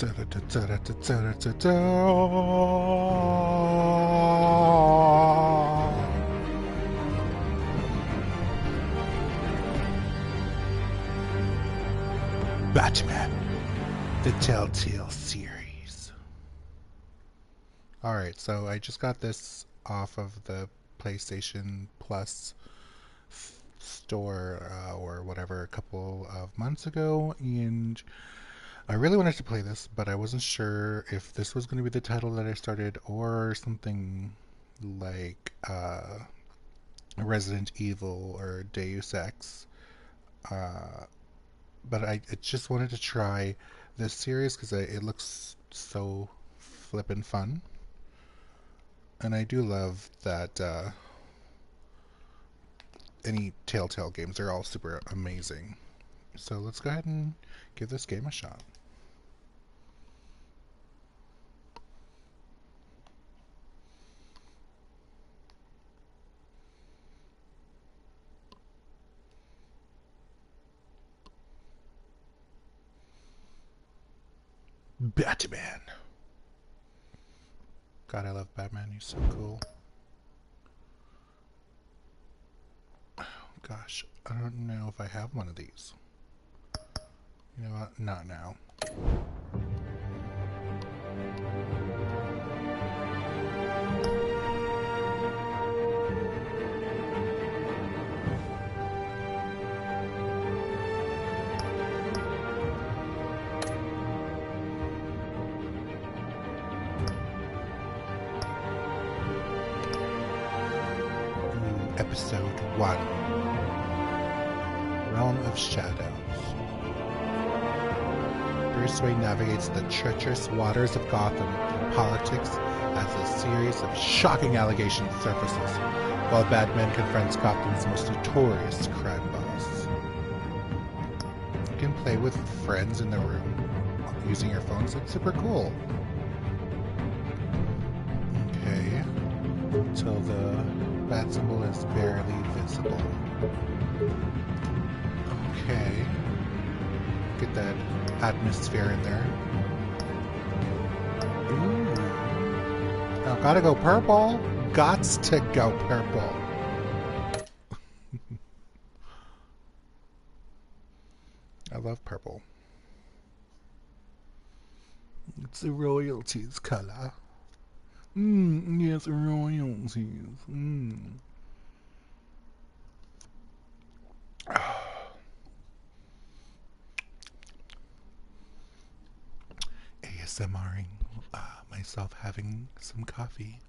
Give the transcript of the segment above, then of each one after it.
Batman, the Telltale series. Alright, so I just got this off of the PlayStation Plus store or whatever a couple of months ago, and I really wanted to play this, but I wasn't sure if this was going to be the title that I started or something like Resident Evil or Deus Ex. But I just wanted to try this series because it looks so flippin' fun. And I do love that any Telltale games are all super amazing. So let's go ahead and give this game a shot. Batman. God, I love Batman. He's so cool. Oh, gosh, I don't know if I have one of these. You know what? Not now. Episode 1. Realm of Shadows. Bruce Wayne navigates the treacherous waters of Gotham and politics as a series of shocking allegations surfaces, while Batman confronts Gotham's most notorious crime boss. You can play with friends in the room using your phones. It's super cool. Okay. Until the bat symbol is barely visible. Okay. Get that atmosphere in there. Ooh. Now gotta go purple. Gots to go purple. I love purple. It's the royalties color. Yes, royalties. ASMRing myself having some coffee.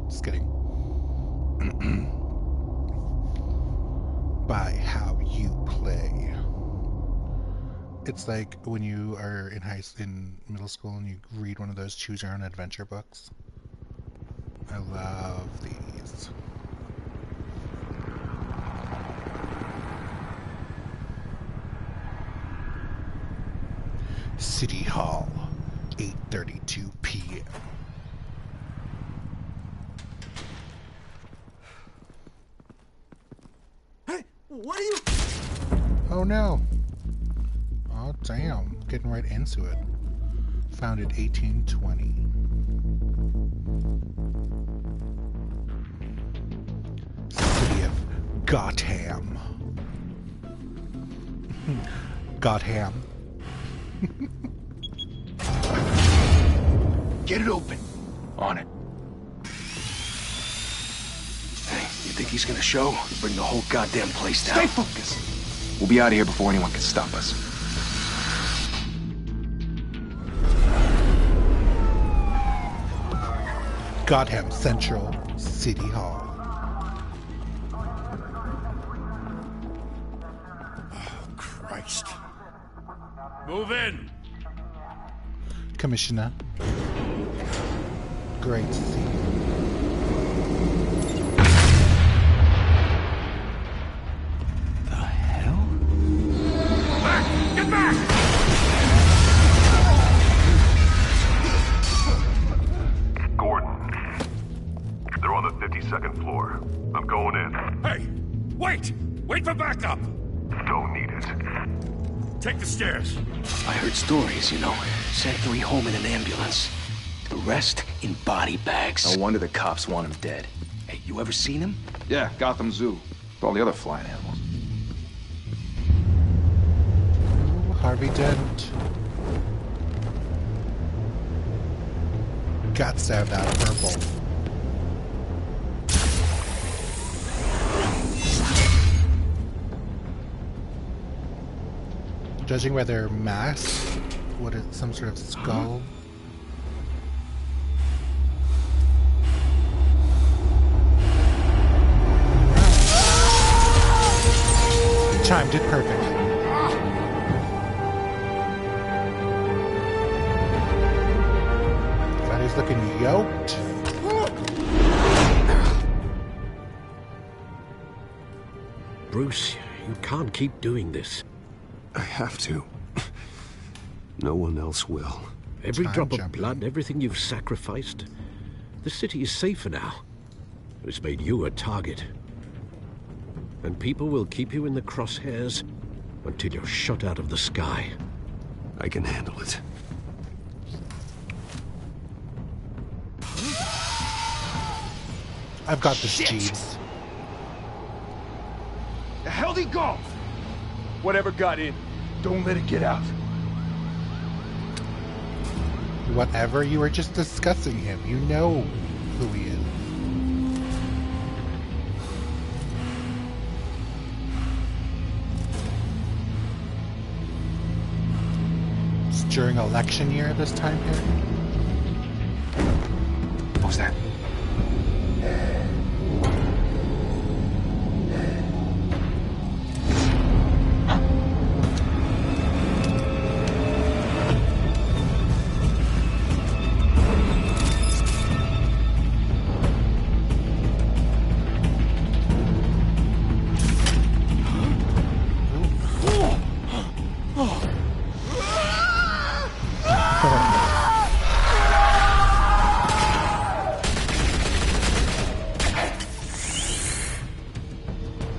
Just kidding. By how you play. It's like when you are in middle school and you read one of those choose your own adventure books. I love these. City Hall, 8:32 p.m. Hey, what are you? Oh no. Oh damn, getting right into it. Founded 1820. City of Gotham. Gotham. Get it open. On it. Hey, you think he's gonna show? Bring the whole goddamn place down. Stay focused. We'll be out of here before anyone can stop us. Gotham Central City Hall. Oh, Christ. Move in. Commissioner. Great to see you. The hell? Back! Get back! Gordon. They're on the 52nd floor. I'm going in. Hey! Wait! Wait for backup! Don't need it. Take the stairs. I heard stories, you know. Sent 3 home in an ambulance. The rest in body bags. No wonder the cops want him dead. Hey, you ever seen him? Yeah, Gotham Zoo. With all the other flying animals. Ooh, Harvey Dent. Guts out that purple. Judging by their mask, what is some sort of skull? Timed it perfectly. Fatty's looking yoked. Bruce, you can't keep doing this. I have to. No one else will. Every Time drop of jumping. blood, everything you've sacrificed. The city is safer now. It's made you a target. And people will keep you in the crosshairs until you're shot out of the sky. I can handle it. I've got this, Jeeves. The hell'd he go? Whatever got in, don't let it get out. Whatever, you were just discussing him. You know who he is. It's during election year this time period. What was that?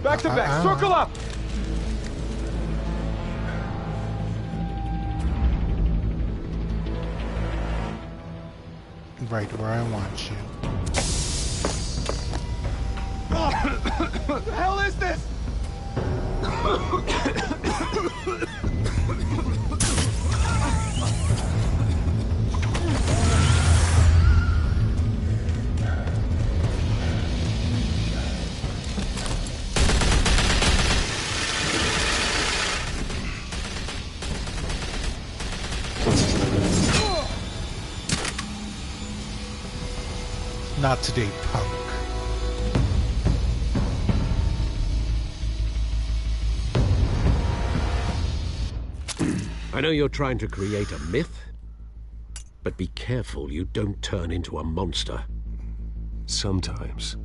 Back to back, circle up! Right where I want you. What the hell is this? Not today, punk. I know you're trying to create a myth, but be careful you don't turn into a monster. Sometimes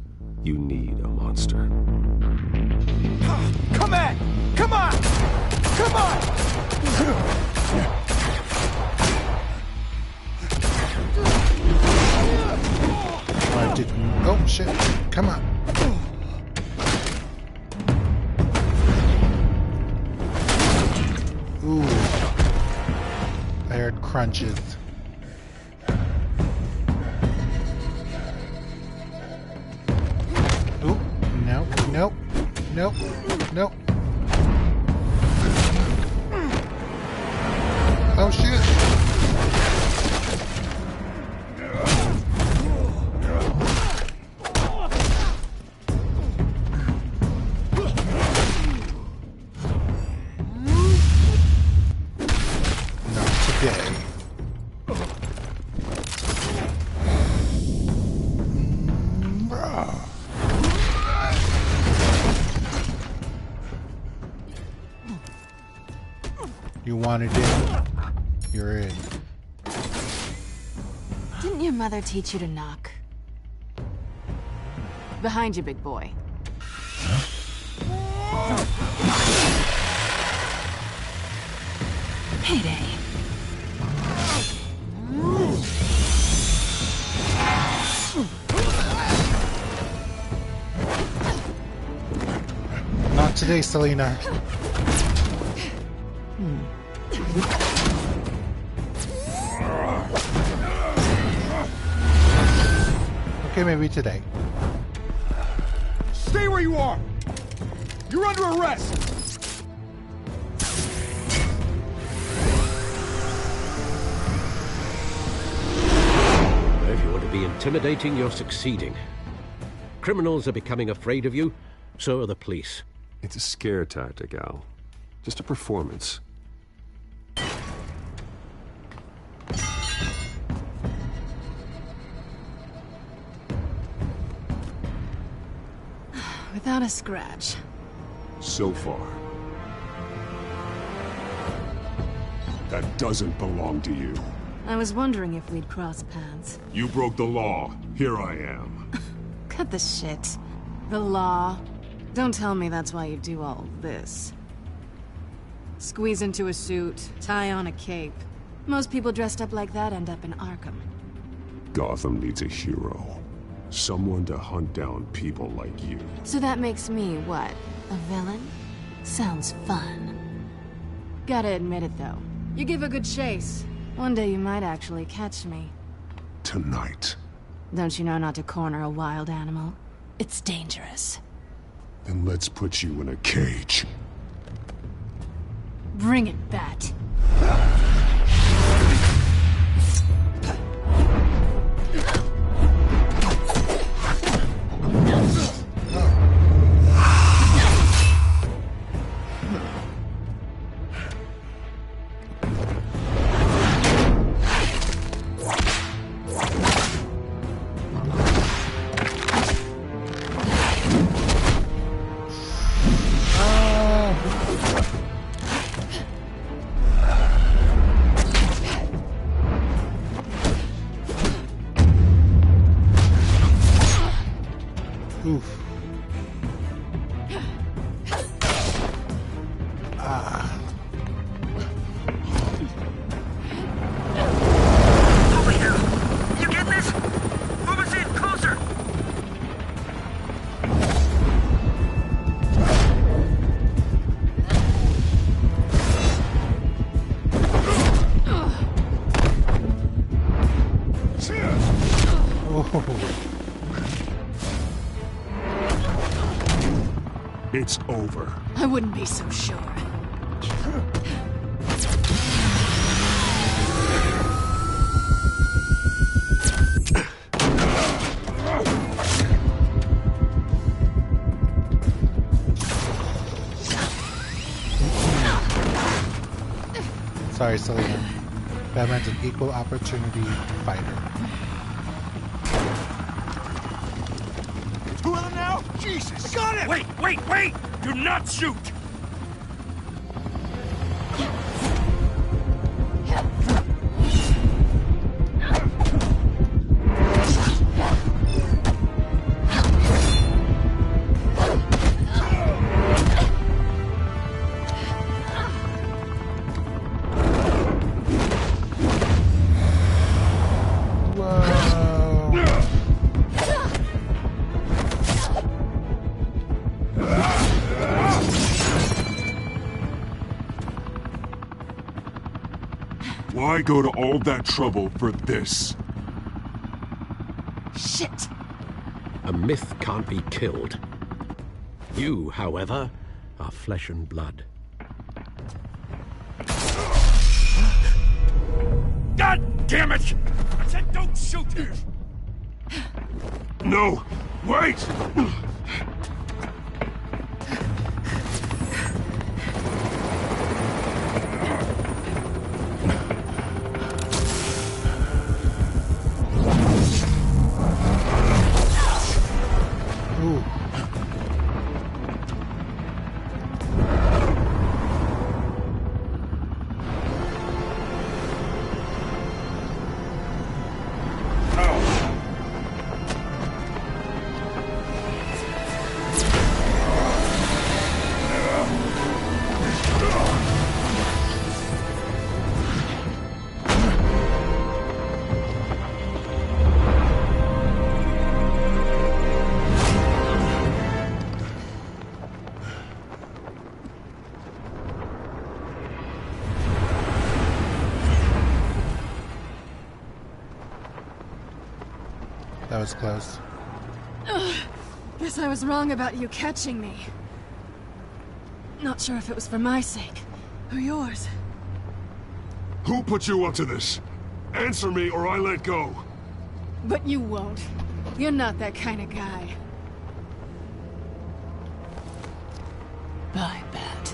you need a monster. Come on! Come on! Come on! I didn't. Oh shit! Come on. Ooh. I heard crunches. Ooh. Nope. Nope. Nope. Nope. Oh shit! You wanted in, you're in. Didn't your mother teach you to knock? Behind you, big boy. Payday. Not today, Selena. Okay, maybe today. Stay where you are! You're under arrest! If you want to be intimidating, you're succeeding. Criminals are becoming afraid of you, so are the police. It's a scare tactic, Al. Just a performance. Without a scratch. So far. That doesn't belong to you. I was wondering if we'd cross paths. You broke the law. Here I am. Cut the shit. The law. Don't tell me that's why you do all this. Squeeze into a suit, tie on a cape. Most people dressed up like that end up in Arkham. Gotham needs a hero. Someone to hunt down people like you. So that makes me, what, a villain? Sounds fun. Gotta admit it, though. You give a good chase. One day you might actually catch me. Tonight. Don't you know not to corner a wild animal? It's dangerous. Then let's put you in a cage. Bring it, Bat. Oof. Over here! You get this? Move us in closer! It's over. I wouldn't be so sure. Sorry, Selena. Batman's an equal opportunity fighter. Two of them now? Jesus! Got him! Wait! Do not shoot! Why go to all that trouble for this? Shit! A myth can't be killed. You, however, are flesh and blood. God damn it! I said don't shoot him! No! Wait! shadows close. Guess I was wrong about you catching me. Not sure if it was for my sake, or yours. Who put you up to this? Answer me or I let go. But you won't. You're not that kind of guy. Bye, Bat.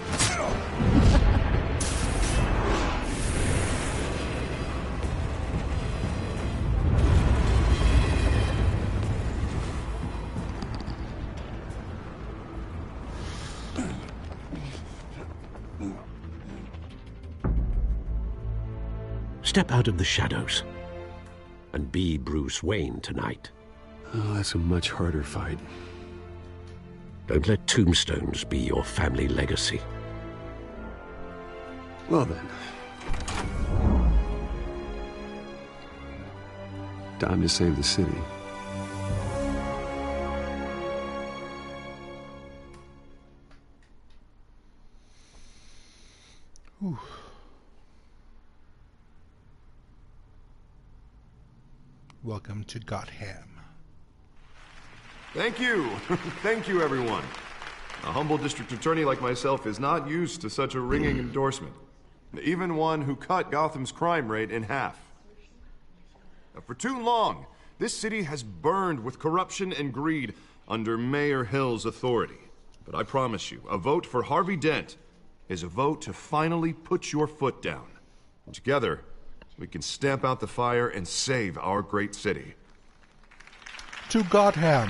Step out of the shadows and be Bruce Wayne tonight. Oh, that's a much harder fight. Don't let tombstones be your family legacy. Well then. Time to save the city. Whew. Welcome to Gotham. Thank you. Thank you, everyone. A humble district attorney like myself is not used to such a ringing endorsement. Even one who cut Gotham's crime rate in half. For too long, this city has burned with corruption and greed under Mayor Hill's authority. But I promise you, a vote for Harvey Dent is a vote to finally put your foot down. Together, we can stamp out the fire and save our great city. To Gotham.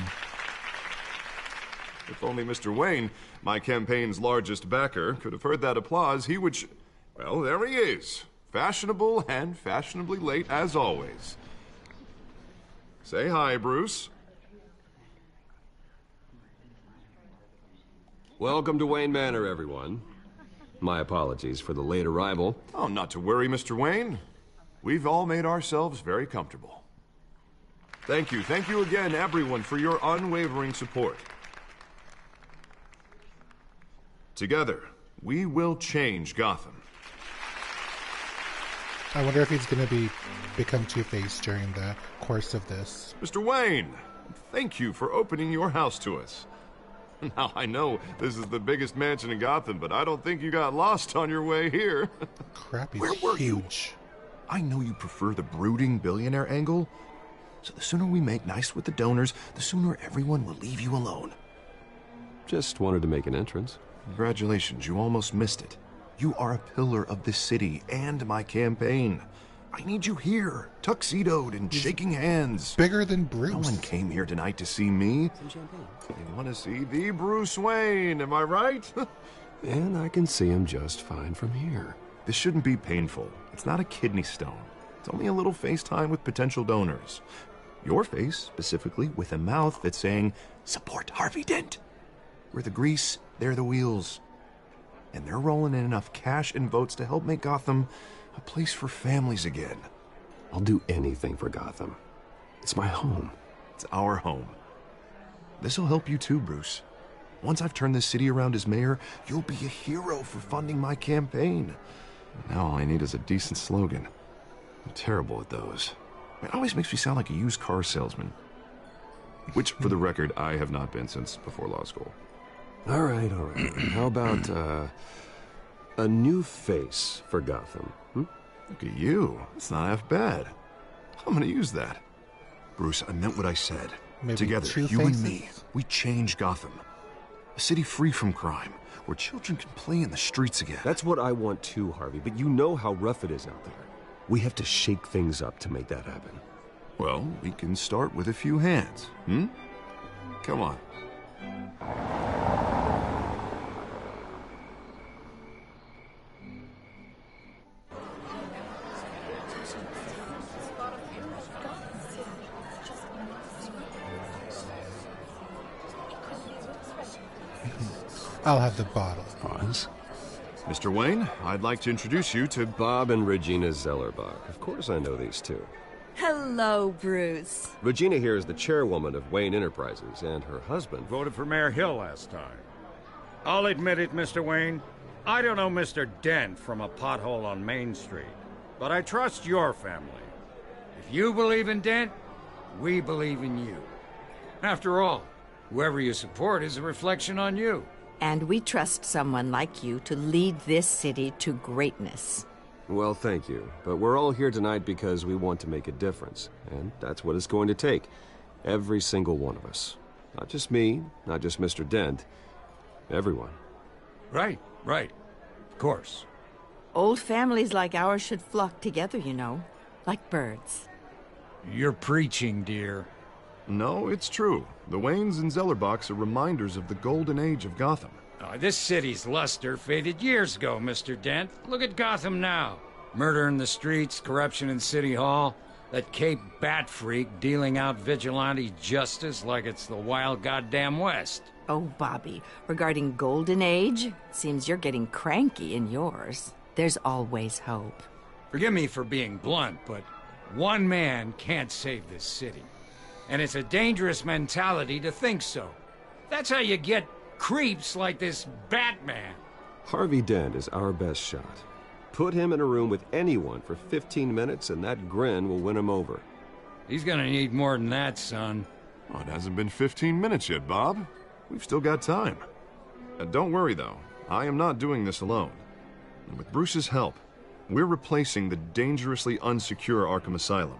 If only Mr. Wayne, my campaign's largest backer, could have heard that applause, he would well, there he is. Fashionable and fashionably late as always. Say hi, Bruce. Welcome to Wayne Manor, everyone. My apologies for the late arrival. Oh, not to worry, Mr. Wayne. We've all made ourselves very comfortable. Thank you again, everyone, for your unwavering support. Together, we will change Gotham. I wonder if he's going to become Two-Face during the course of this. Mr. Wayne, thank you for opening your house to us. Now, I know this is the biggest mansion in Gotham, but I don't think you got lost on your way here. Crap, he's Where were huge. I know you prefer the brooding billionaire angle, so the sooner we make nice with the donors, the sooner everyone will leave you alone. Just wanted to make an entrance. Congratulations, you almost missed it. You are a pillar of this city and my campaign. I need you here, tuxedoed and shaking hands. Bigger than Bruce. No one came here tonight to see me. Some champagne. They want to see the Bruce Wayne, am I right? And I can see him just fine from here. This shouldn't be painful. It's not a kidney stone. It's only a little FaceTime with potential donors. Your face, specifically, with a mouth that's saying, support Harvey Dent. We're the grease, they're the wheels. And they're rolling in enough cash and votes to help make Gotham a place for families again. I'll do anything for Gotham. It's my home. It's our home. This'll help you too, Bruce. Once I've turned this city around as mayor, you'll be a hero for funding my campaign. Now all I need is a decent slogan. I'm terrible at those. It always makes me sound like a used car salesman. Which, for the record, I have not been since before law school. All right. How about, a new face for Gotham? Look at you. It's not half bad. I'm gonna use that. Bruce, I meant what I said. Maybe Together, two you faces? and me, we change Gotham. A city free from crime, where children can play in the streets again. That's what I want too, Harvey, but you know how rough it is out there. We have to shake things up to make that happen. Well, we can start with a few hands, Come on. I'll have the bottle. Pause. Mr. Wayne, I'd like to introduce you to Bob and Regina Zellerbach. Of course I know these two. Hello, Bruce. Regina here is the chairwoman of Wayne Enterprises, and her husband voted for Mayor Hill last time. I'll admit it, Mr. Wayne. I don't know Mr. Dent from a pothole on Main Street, but I trust your family. If you believe in Dent, we believe in you. After all, whoever you support is a reflection on you. And we trust someone like you to lead this city to greatness. Well, thank you. But we're all here tonight because we want to make a difference. And that's what it's going to take. Every single one of us. Not just me, not just Mr. Dent. Everyone. Right. Of course. Old families like ours should flock together, you know. Like birds. You're preaching, dear. No, it's true. The Waynes and Zellerbachs are reminders of the golden age of Gotham. This city's luster faded years ago, Mr. Dent. Look at Gotham now. Murder in the streets, corruption in City Hall, that Cape Bat freak dealing out vigilante justice like it's the wild goddamn West. Oh, Bobby, regarding Golden Age, seems you're getting cranky in yours. There's always hope. Forgive me for being blunt, but one man can't save this city. And it's a dangerous mentality to think so. That's how you get creeps like this Batman. Harvey Dent is our best shot. Put him in a room with anyone for 15 minutes and that grin will win him over. He's gonna need more than that, son. Oh, it hasn't been 15 minutes yet, Bob. We've still got time. Don't worry, though. I am not doing this alone. And with Bruce's help, we're replacing the dangerously unsecure Arkham Asylum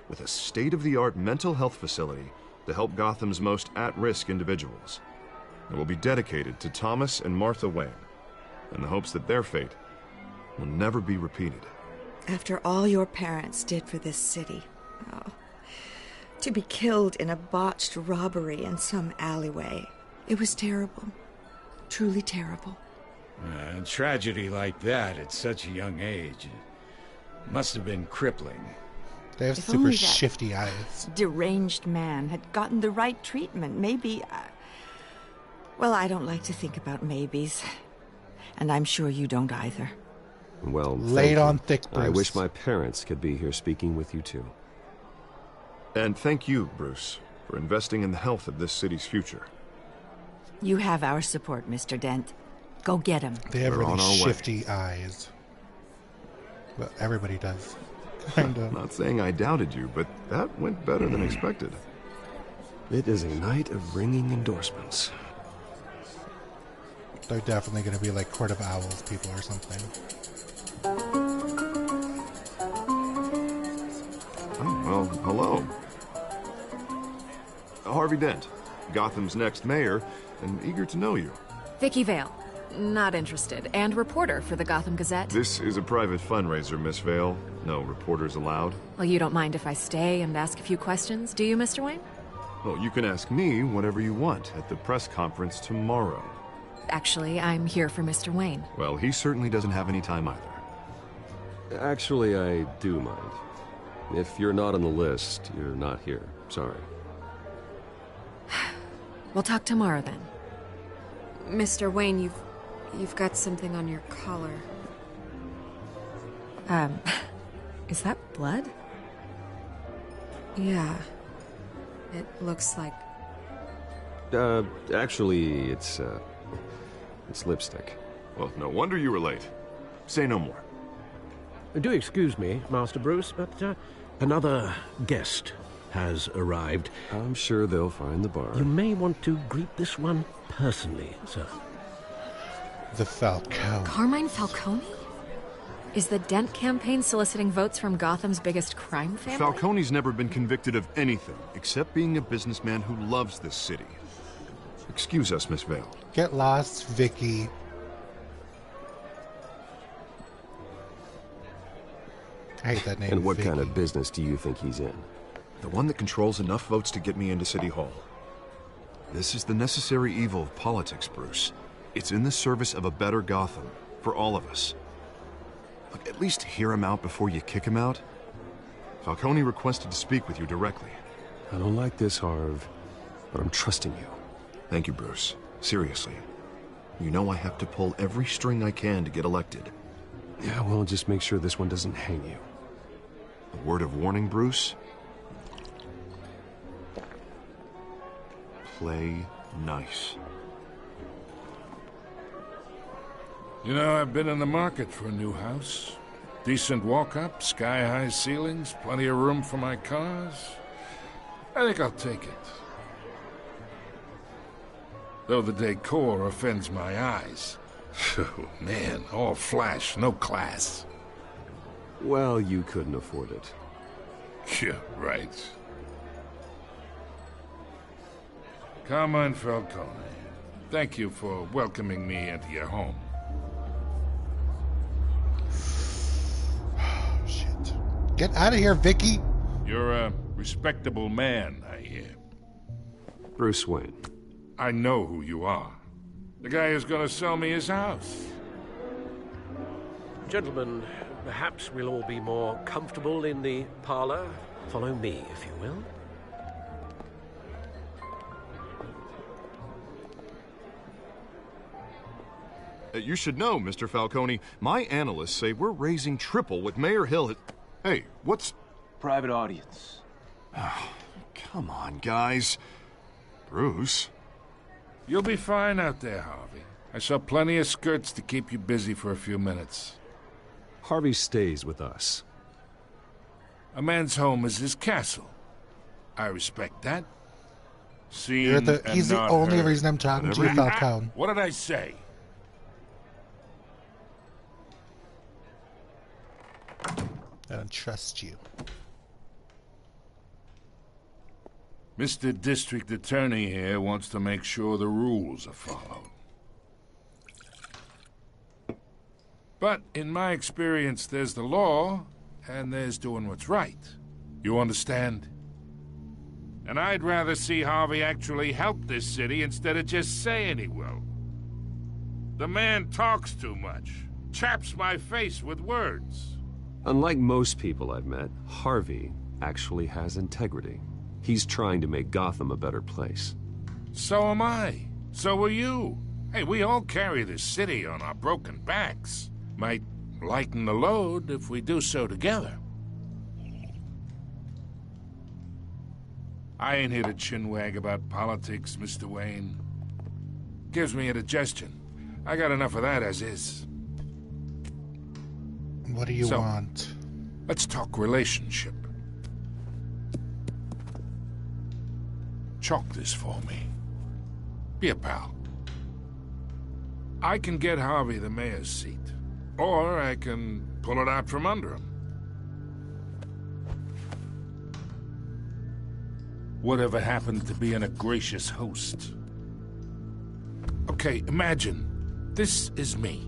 with a state-of-the-art mental health facility to help Gotham's most at-risk individuals. It will be dedicated to Thomas and Martha Wayne, in the hopes that their fate will never be repeated. After all your parents did for this city, to be killed in a botched robbery in some alleyway, it was terrible. Truly terrible. A tragedy like that at such a young age must have been crippling. They have If super only that shifty eyes. deranged man had gotten the right treatment, maybe... Well, I don't like to think about maybes. And I'm sure you don't either. Well, Laid on you. thick, Bruce. I wish my parents could be here speaking with you too. And thank you, Bruce, for investing in the health of this city's future. You have our support, Mr. Dent. Go get him. They have We're really on our way. shifty eyes. Well, everybody does. Kind of. Not saying I doubted you, but that went better than expected. It is a night of ringing endorsements. They're definitely going to be like Court of Owls people or something. Oh, well, hello. Harvey Dent, Gotham's next mayor, and eager to know you. Vicky Vale. Not interested. And reporter for the Gotham Gazette. This is a private fundraiser, Miss Vale. No reporters allowed. Well, you don't mind if I stay and ask a few questions, do you, Mr. Wayne? Well, you can ask me whatever you want at the press conference tomorrow. Actually, I'm here for Mr. Wayne. Well, he certainly doesn't have any time either. Actually, I do mind. If you're not on the list, you're not here. Sorry. We'll talk tomorrow then. Mr. Wayne, you've got something on your collar. Is that blood? Yeah. It looks like... Actually, it's lipstick. Well, no wonder you were late. Say no more. Do excuse me, Master Bruce, but another guest has arrived. I'm sure they'll find the bar. You may want to greet this one personally, sir. The Falcone. Carmine Falcone? Is the Dent campaign soliciting votes from Gotham's biggest crime family? Falcone's never been convicted of anything except being a businessman who loves this city. Excuse us, Miss Vale. Get lost, Vicky. I hate that name. And what Vicky. kind of business do you think he's in? The one that controls enough votes to get me into City Hall. This is the necessary evil of politics, Bruce. It's in the service of a better Gotham, for all of us. Look, at least hear him out before you kick him out. Falcone requested to speak with you directly. I don't like this, Harv, but I'm trusting you. Thank you, Bruce. Seriously. You know I have to pull every string I can to get elected. Yeah, well, just make sure this one doesn't hang you. A word of warning, Bruce? Play nice. You know, I've been in the market for a new house. Decent walk-up, sky-high ceilings, plenty of room for my cars. I think I'll take it. Though the decor offends my eyes. Oh, man, all flash, no class. Well, you couldn't afford it. Yeah, right. Carmine Falcone, thank you for welcoming me into your home. Shit. Get out of here, Vicky! You're a respectable man, I hear. Bruce Wayne. I know who you are. The guy who's gonna sell me his house. Gentlemen, perhaps we'll all be more comfortable in the parlor. Follow me, if you will. You should know, Mr. Falcone, my analysts say we're raising triple what Mayor Hill had... Hey, what's... Private audience. Come on, guys. Bruce? You'll be fine out there, Harvey. I saw plenty of skirts to keep you busy for a few minutes. Harvey stays with us. A man's home is his castle. I respect that. He's the only reason I'm talking to you, Falcone. What did I say? I don't trust you. Mr. District Attorney here wants to make sure the rules are followed. But in my experience, there's the law, and there's doing what's right. You understand? And I'd rather see Harvey actually help this city instead of just saying he will. The man talks too much, chaps my face with words. Unlike most people I've met, Harvey actually has integrity. He's trying to make Gotham a better place. So am I. So are you. Hey, we all carry this city on our broken backs. Might lighten the load if we do so together. I ain't here to chinwag about politics, Mr. Wayne. Gives me indigestion. I got enough of that as is. What do you want? Let's talk relationship. Chalk this for me. Be a pal. I can get Harvey the mayor's seat, or I can pull it out from under him. Whatever happened to being a gracious host? Okay, imagine this is me.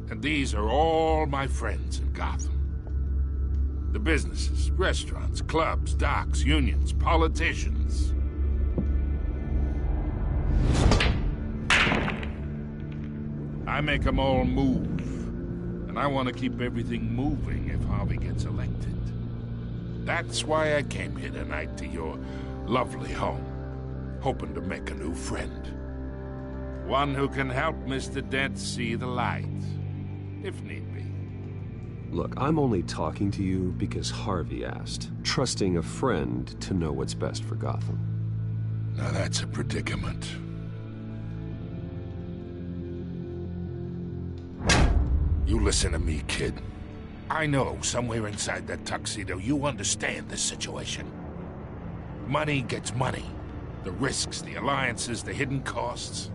And these are all my friends in Gotham. The businesses, restaurants, clubs, docks, unions, politicians. I make them all move. And I want to keep everything moving if Harvey gets elected. That's why I came here tonight to your lovely home, hoping to make a new friend. One who can help Mr. Dent see the light, if need be. Look, I'm only talking to you because Harvey asked, trusting a friend to know what's best for Gotham. Now that's a predicament. You listen to me, kid. I know somewhere inside that tuxedo you understand this situation. Money gets money. The risks, the alliances, the hidden costs.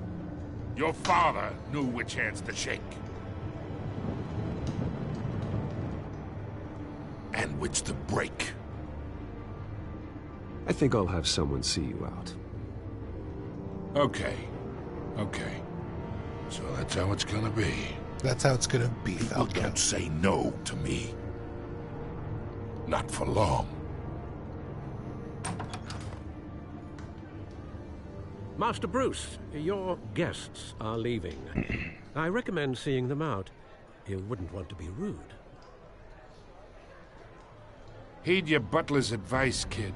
Your father knew which hands to shake. And which to break. I think I'll have someone see you out. Okay. So that's how it's gonna be. That's how it's gonna be, People Falcone. don't say no to me. Not for long. Master Bruce, your guests are leaving. I recommend seeing them out. You wouldn't want to be rude. Heed your butler's advice, kid.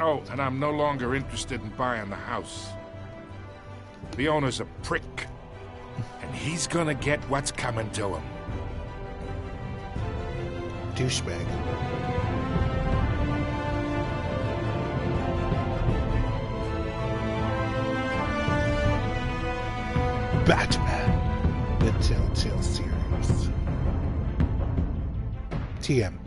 Oh, and I'm no longer interested in buying the house. The owner's a prick. And he's gonna get what's coming to him. Douchebag. Batman, the Telltale series. TM.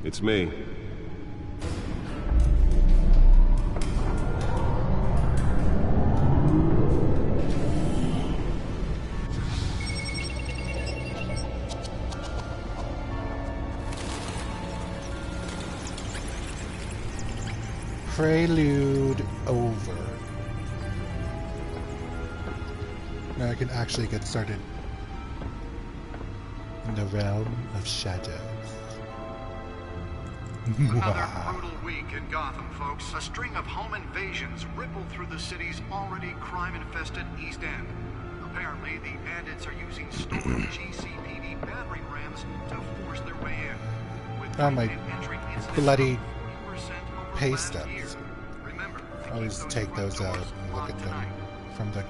It's me. Prelude over. Now I can actually get started in the realm of shadows. Another brutal week in Gotham, folks. A string of home invasions rippled through the city's already crime-infested East End. Apparently, the bandits are using stolen GCPD battering rams to force their way in. With Oh my bloody pay last stubs. year. Remember, I always take those out and look at them from the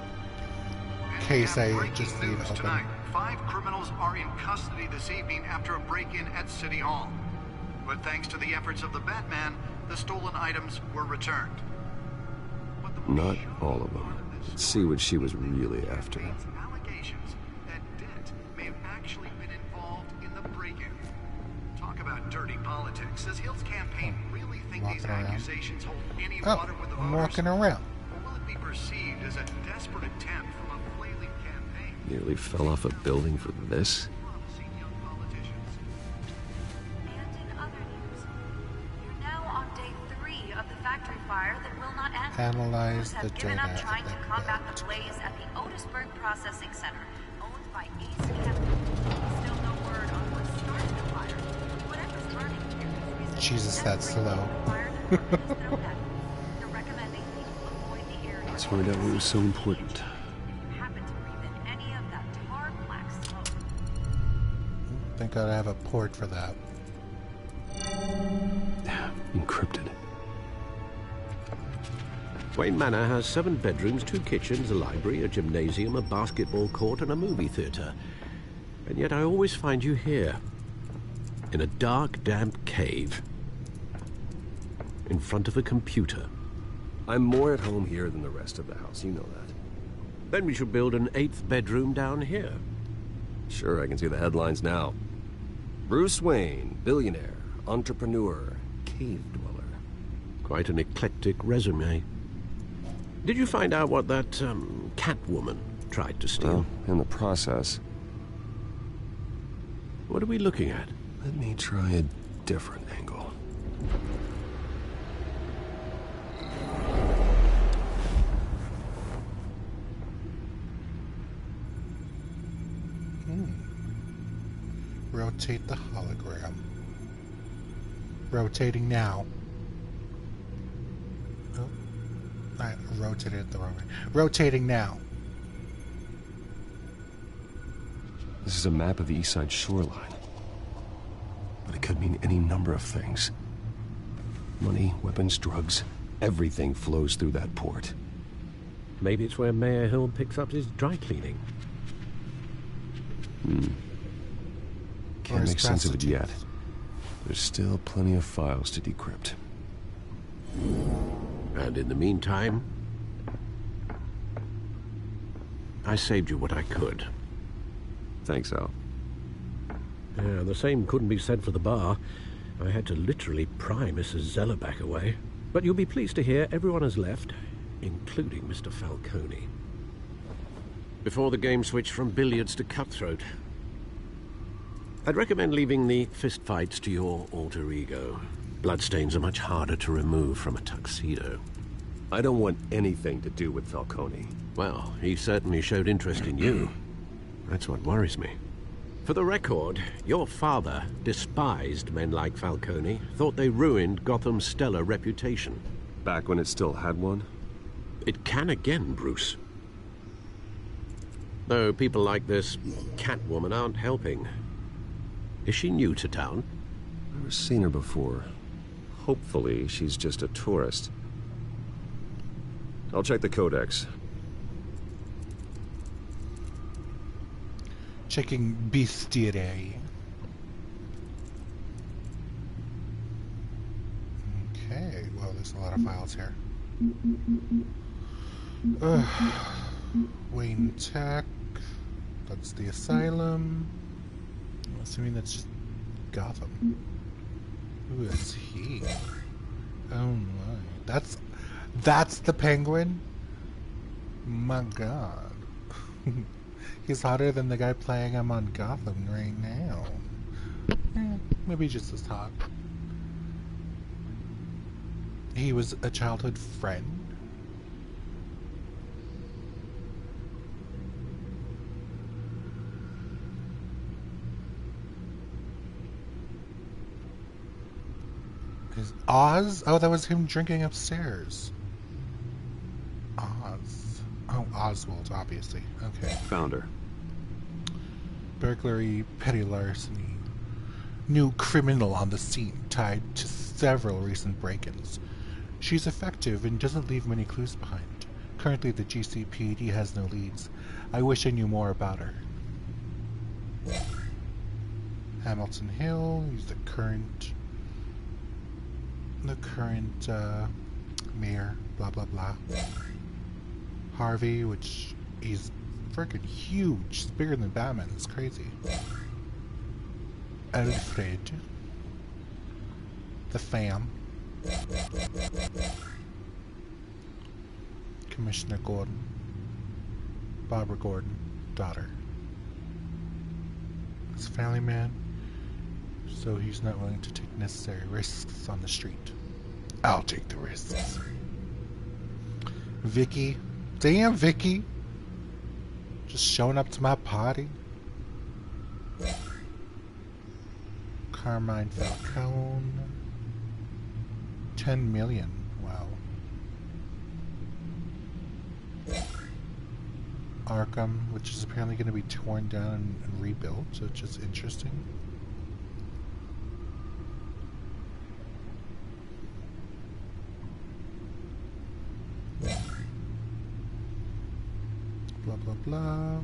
case I just leave open. Tonight, 5 criminals are in custody this evening after a break-in at City Hall. But thanks to the efforts of the Batman, the stolen items were returned. Not all of them. Let's see what she was really after. Allegations that Dent may have actually been involved in the break-in. Talk about dirty politics. Does Hill's campaign really think these accusations hold any water with the voters? I'm walking around. Or will it be perceived as a desperate attempt from a flailing campaign? Nearly fell off a building for this? Analyze the given data. up trying to combat the blaze at the Otisburg Processing Center, owned by AC Chemical. Still no word on what started the fire. Whatever's burning here is Jesus, that's slow. They're recommending people avoid the area. Let's find out what was so important. Happen to breathe in any of that tar black smoke. Thank God I have a port for that. Encrypted. Wayne Manor has 7 bedrooms, 2 kitchens, a library, a gymnasium, a basketball court, and a movie theater. And yet I always find you here, in a dark, damp cave, in front of a computer. I'm more at home here than the rest of the house, you know that. Then we should build an 8th bedroom down here. Sure, I can see the headlines now. Bruce Wayne, billionaire, entrepreneur, cave dweller. Quite an eclectic resume. Did you find out what that, Catwoman tried to steal? Well, in the process. What are we looking at? Let me try a different angle. Rotate the hologram. Rotating now. Oh, I rotated it the wrong way. Rotating now. This is a map of the east side shoreline. But it could mean any number of things. Money, weapons, drugs, everything flows through that port. Maybe it's where Mayor Hill picks up his dry cleaning. Can't make sense of it yet. There's still plenty of files to decrypt. And in the meantime, I saved you what I could. Thanks, Al. Yeah, the same couldn't be said for the bar. I had to literally pry Mrs. Zeller back away. But you'll be pleased to hear everyone has left, including Mr. Falcone. Before the game switched from billiards to cutthroat. I'd recommend leaving the fistfights to your alter ego. Bloodstains are much harder to remove from a tuxedo. I don't want anything to do with Falcone. Well, he certainly showed interest in you. That's what worries me. For the record, your father despised men like Falcone, thought they ruined Gotham's stellar reputation. Back when it still had one? It can again, Bruce. Though people like this Catwoman aren't helping. Is she new to town? Never seen her before. Hopefully, she's just a tourist. I'll check the codex. Checking bestiary. Okay, well, there's a lot of files here. Wayne Tech. That's the asylum. I'm assuming that's just Gotham. Who is he? Oh my. That's the Penguin? My god. He's hotter than the guy playing him on Gotham right now. Maybe just as hot. He was a childhood friend. Is Oz? Oh, that was him drinking upstairs. Oz. Oh, Oswald, obviously. Okay. Found her. Burglary, petty larceny. New criminal on the scene, tied to several recent break-ins. She's effective and doesn't leave many clues behind. Currently, the GCPD has no leads. I wish I knew more about her. Hamilton Hill, he's the current mayor, blah blah blah. Harvey, which he's freaking huge, he's bigger than Batman, it's crazy. Alfred, the fam. Commissioner Gordon, Barbara Gordon, daughter. He's a family man, so he's not willing to take necessary risks on the street. I'll take the risks. Vicky. Damn, Vicky. Just showing up to my party. Carmine Falcone. 10 million. Wow. Arkham, which is apparently going to be torn down and rebuilt, which is interesting. Blah, blah, blah.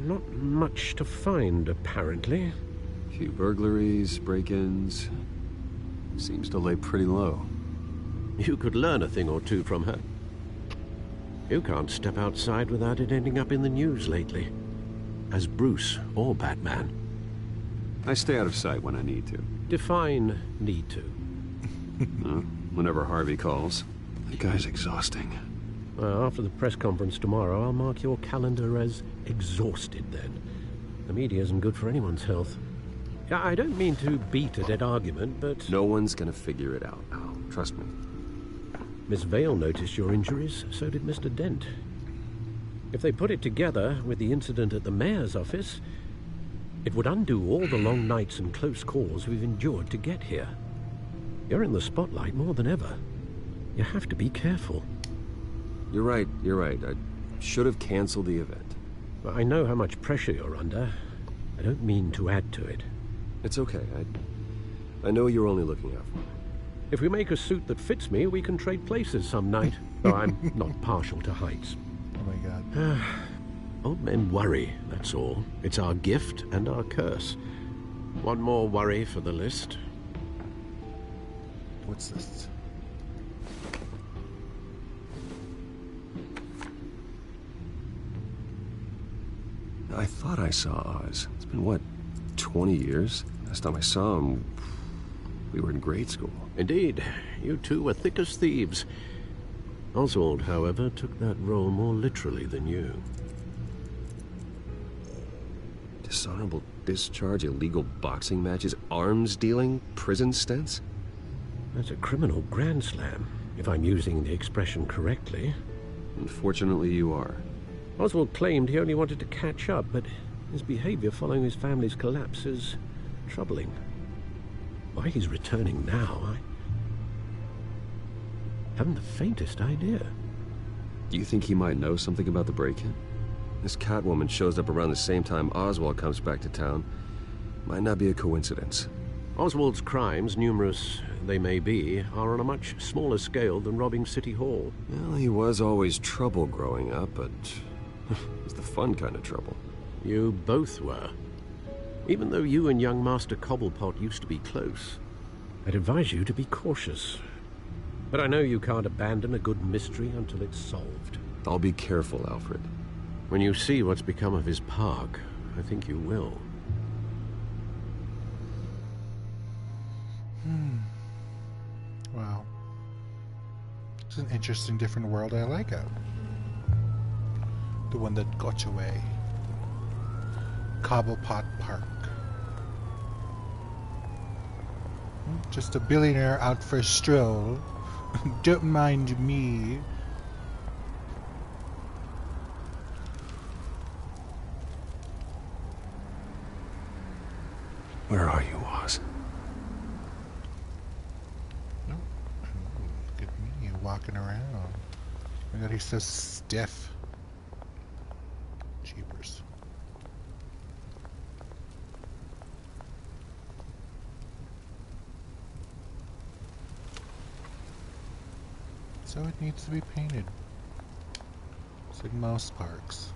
Not much to find, apparently. Few burglaries, break-ins. Seems to lay pretty low. You could learn a thing or two from her. You can't step outside without it ending up in the news lately. As Bruce or Batman. I stay out of sight when I need to. Define need to. Whenever Harvey calls. That guy's exhausting. Well, after the press conference tomorrow, I'll mark your calendar as exhausted then. The media isn't good for anyone's health. I don't mean to beat a dead argument, but... No one's gonna figure it out now. Trust me. Miss Vale noticed your injuries, so did Mr. Dent. If they put it together with the incident at the mayor's office, it would undo all the long nights and close calls we've endured to get here. You're in the spotlight more than ever. You have to be careful. You're right. I should have canceled the event. I know how much pressure you're under. I don't mean to add to it. It's okay. I know you're only looking out for me. If we make a suit that fits me, we can trade places some night. Though I'm not partial to heights. Oh my god. Old men worry, that's all. It's our gift and our curse. One more worry for the list. What's this? I thought I saw Oz. It's been, what, 20 years? Last time I saw him, we were in grade school. Indeed. You two were thick as thieves. Oswald, however, took that role more literally than you. Dishonorable discharge, illegal boxing matches, arms dealing, prison stints? That's a criminal grand slam, if I'm using the expression correctly. Unfortunately, you are. Oswald claimed he only wanted to catch up, but his behavior following his family's collapse is troubling. Why he's returning now, I haven't the faintest idea. Do you think he might know something about the break-in? This Catwoman shows up around the same time Oswald comes back to town. Might not be a coincidence. Oswald's crimes, numerous they may be, are on a much smaller scale than robbing City Hall. Well, he was always trouble growing up, but it was the fun kind of trouble. You both were. Even though you and young Master Cobblepot used to be close, I'd advise you to be cautious. But I know you can't abandon a good mystery until it's solved. I'll be careful, Alfred. When you see what's become of his park, I think you will. Wow. It's an interesting, different world. I like it. The one that got away. Cobblepot Park. Just a billionaire out for a stroll. Don't mind me. Where are you, Oz? Oh, look at me walking around. Oh my god, he's so stiff. Jeepers. So it needs to be painted. It's like most parks.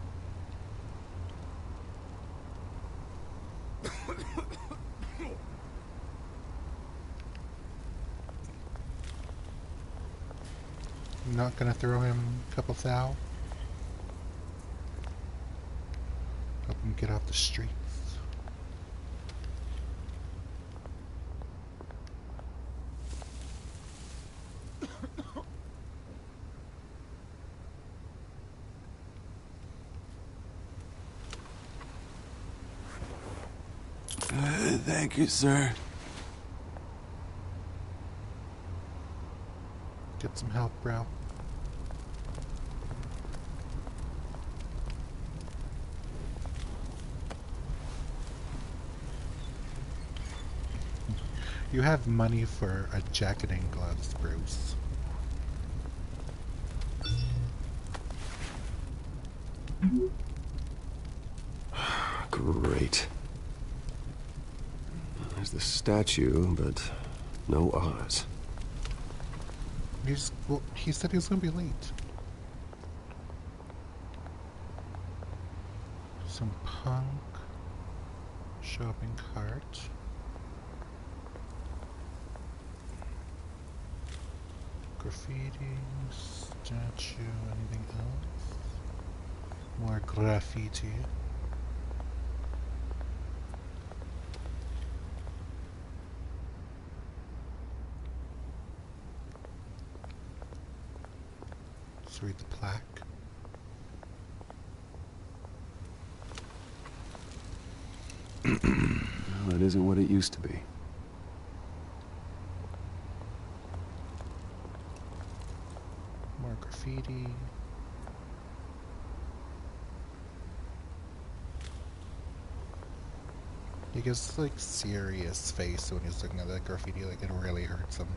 I'm not gonna throw him a couple thou. Help him get off the streets. Thank you, sir. Get some help, bro. You have money for a jacket and gloves, Bruce. Great. There's the statue, but no Oz. Well, he said he was gonna be late. Some punk shopping cart. Graffiti, statue, anything else? More graffiti. Let's read the plaque. Well, it isn't what it used to be. More graffiti. He gets like serious face when he's looking at that graffiti, like it really hurts him.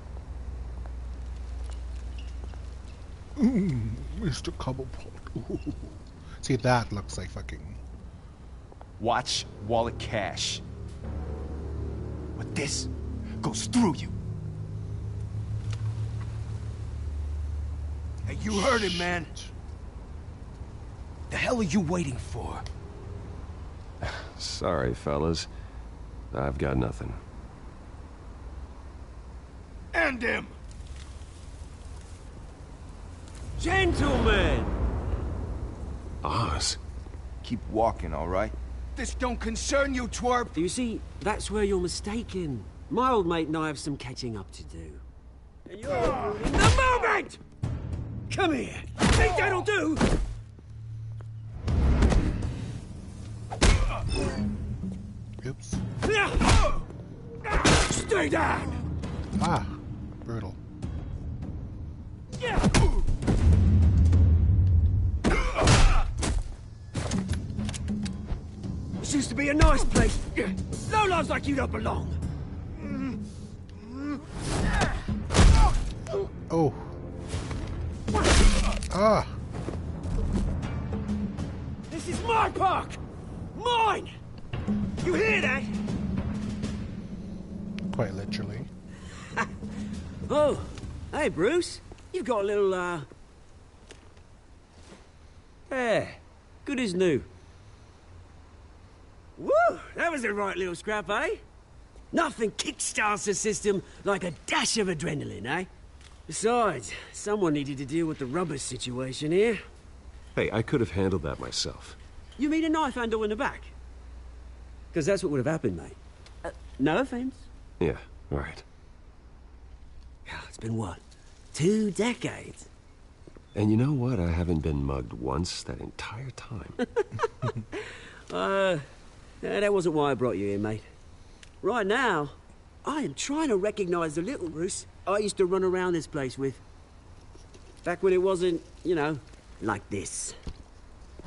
Mr. Cobblepot. See, that looks like fucking... Watch, wallet, cash. But this goes through you. Hey, you heard it, man. The hell are you waiting for? Sorry, fellas. I've got nothing. End him! Gentlemen! Oz. Keep walking, all right? This don't concern you, twerp! You see, that's where you're mistaken. My old mate and I have some catching up to do. And you're ruining the moment! Come here! Think that'll do? Oops. Stay down! Ah, brutal. This used to be a nice place. No lives like you don't belong. Oh. Ah. This is my park! Mine! You hear that? quite literally. Oh, hey, Bruce. You've got a little, Yeah, good as new. Woo! That was a right little scrap, eh? Nothing kickstarts the system like a dash of adrenaline, eh? Besides, someone needed to deal with the rubber situation here. Hey, I could have handled that myself. You mean a knife handle in the back? Because that's what would have happened, mate. No offense. Yeah, right. It's been what? 2 decades? And you know what? I haven't been mugged once that entire time. That wasn't why I brought you here, mate. Right now, I am trying to recognize the little Bruce I used to run around this place with. Back when it wasn't, you know, like this.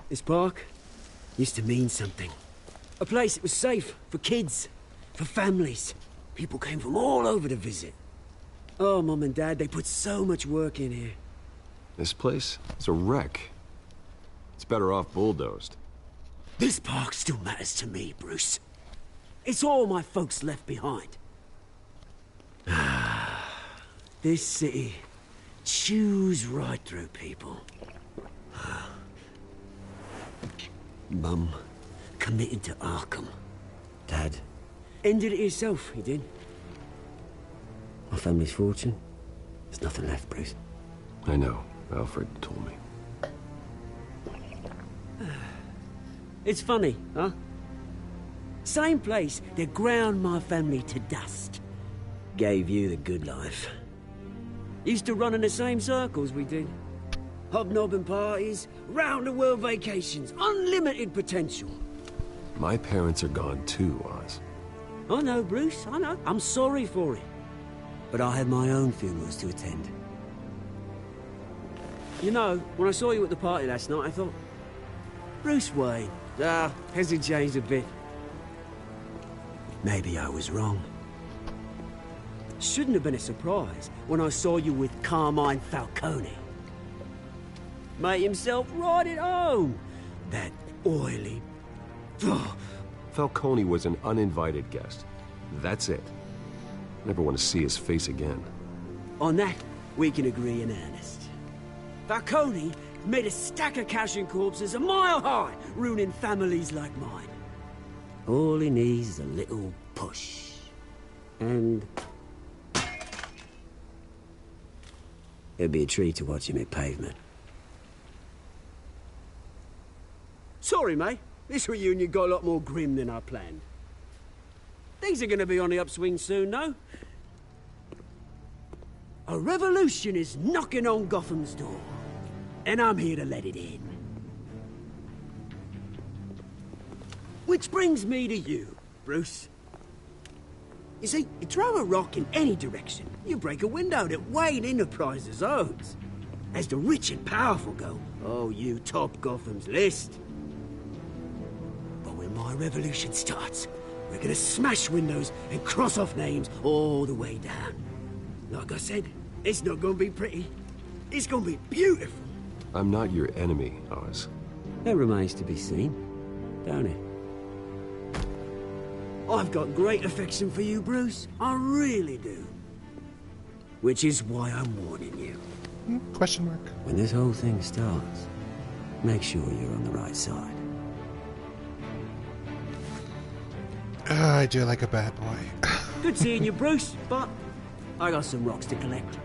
This park used to mean something. A place that was safe for kids, for families. People came from all over to visit. Oh, Mum and Dad, they put so much work in here. This place? It's a wreck. It's better off bulldozed. This park still matters to me, Bruce. It's all my folks left behind. This city chews right through people. Mum committed to Arkham. Dad ended it himself, he did. My family's fortune, there's nothing left, Bruce. I know. Alfred told me. It's funny, huh? Same place that ground my family to dust. Gave you the good life. Used to run in the same circles we did. Hobnobbing parties, round-the-world vacations, unlimited potential. My parents are gone too, Oz. I know, Bruce, I know. I'm sorry for it. But I had my own funerals to attend. You know, when I saw you at the party last night, I thought, Bruce Wayne. Has he changed a bit? Maybe I was wrong. Shouldn't have been a surprise when I saw you with Carmine Falcone. Made himself right at home. That oily... Falcone was an uninvited guest. That's it. Never want to see his face again. On that, we can agree in earnest. Falcone made a stack of cash and corpses a mile high, ruining families like mine. All he needs is a little push. And... it'd be a treat to watch him hit pavement. Sorry, mate. This reunion got a lot more grim than I planned. Things are gonna be on the upswing soon, no? A revolution is knocking on Gotham's door. And I'm here to let it in. Which brings me to you, Bruce. You see, you throw a rock in any direction, you break a window that Wayne Enterprises owns. As the rich and powerful go, oh, you top Gotham's list. But when my revolution starts, we're gonna smash windows and cross off names all the way down. Like I said, it's not gonna be pretty. It's gonna be beautiful. I'm not your enemy, Oz. That remains to be seen, don't it? I've got great affection for you, Bruce. I really do. Which is why I'm warning you. Question mark. When this whole thing starts, make sure you're on the right side. I do like a bad boy. Good seeing you, Bruce, but I got some rocks to collect.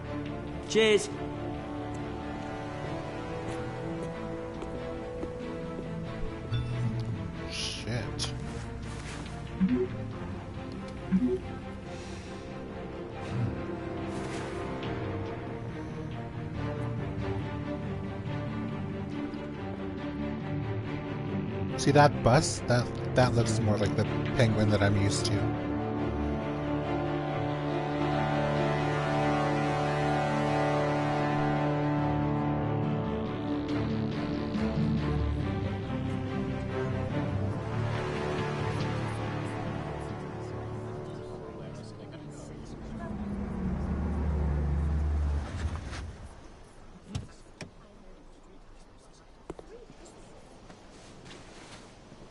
Cheers. Shit. See that bus? That looks more like the Penguin that I'm used to.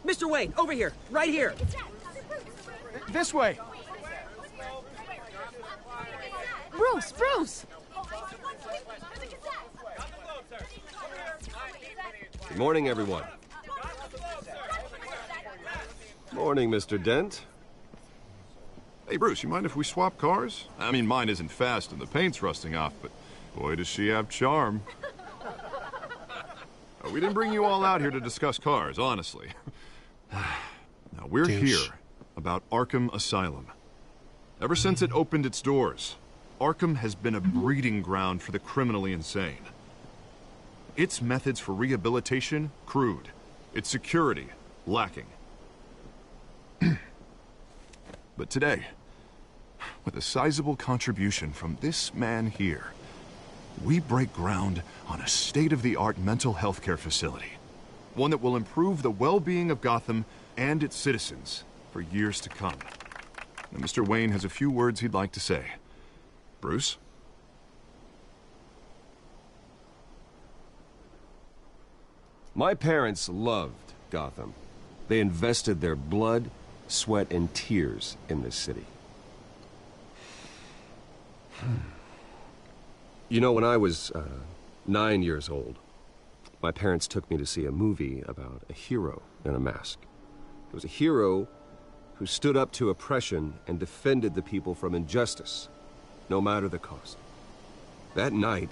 Mr. Wayne, over here, right here. This way. Bruce! Bruce! Good morning, everyone. Morning, Mr. Dent. Hey, Bruce, you mind if we swap cars? I mean, mine isn't fast and the paint's rusting off, but boy, does she have charm. We didn't bring you all out here to discuss cars, honestly. Now, we're here about Arkham Asylum. Ever since it opened its doors, Arkham has been a breeding ground for the criminally insane. Its methods for rehabilitation, crude. Its security, lacking. But today, with a sizable contribution from this man here, we break ground on a state-of-the-art mental health care facility. One that will improve the well-being of Gotham and its citizens for years to come. Now, Mr. Wayne has a few words he'd like to say. Bruce? My parents loved Gotham. They invested their blood, sweat, and tears in this city. You know, when I was 9 years old, my parents took me to see a movie about a hero in a mask. It was a hero who stood up to oppression and defended the people from injustice, no matter the cost. That night,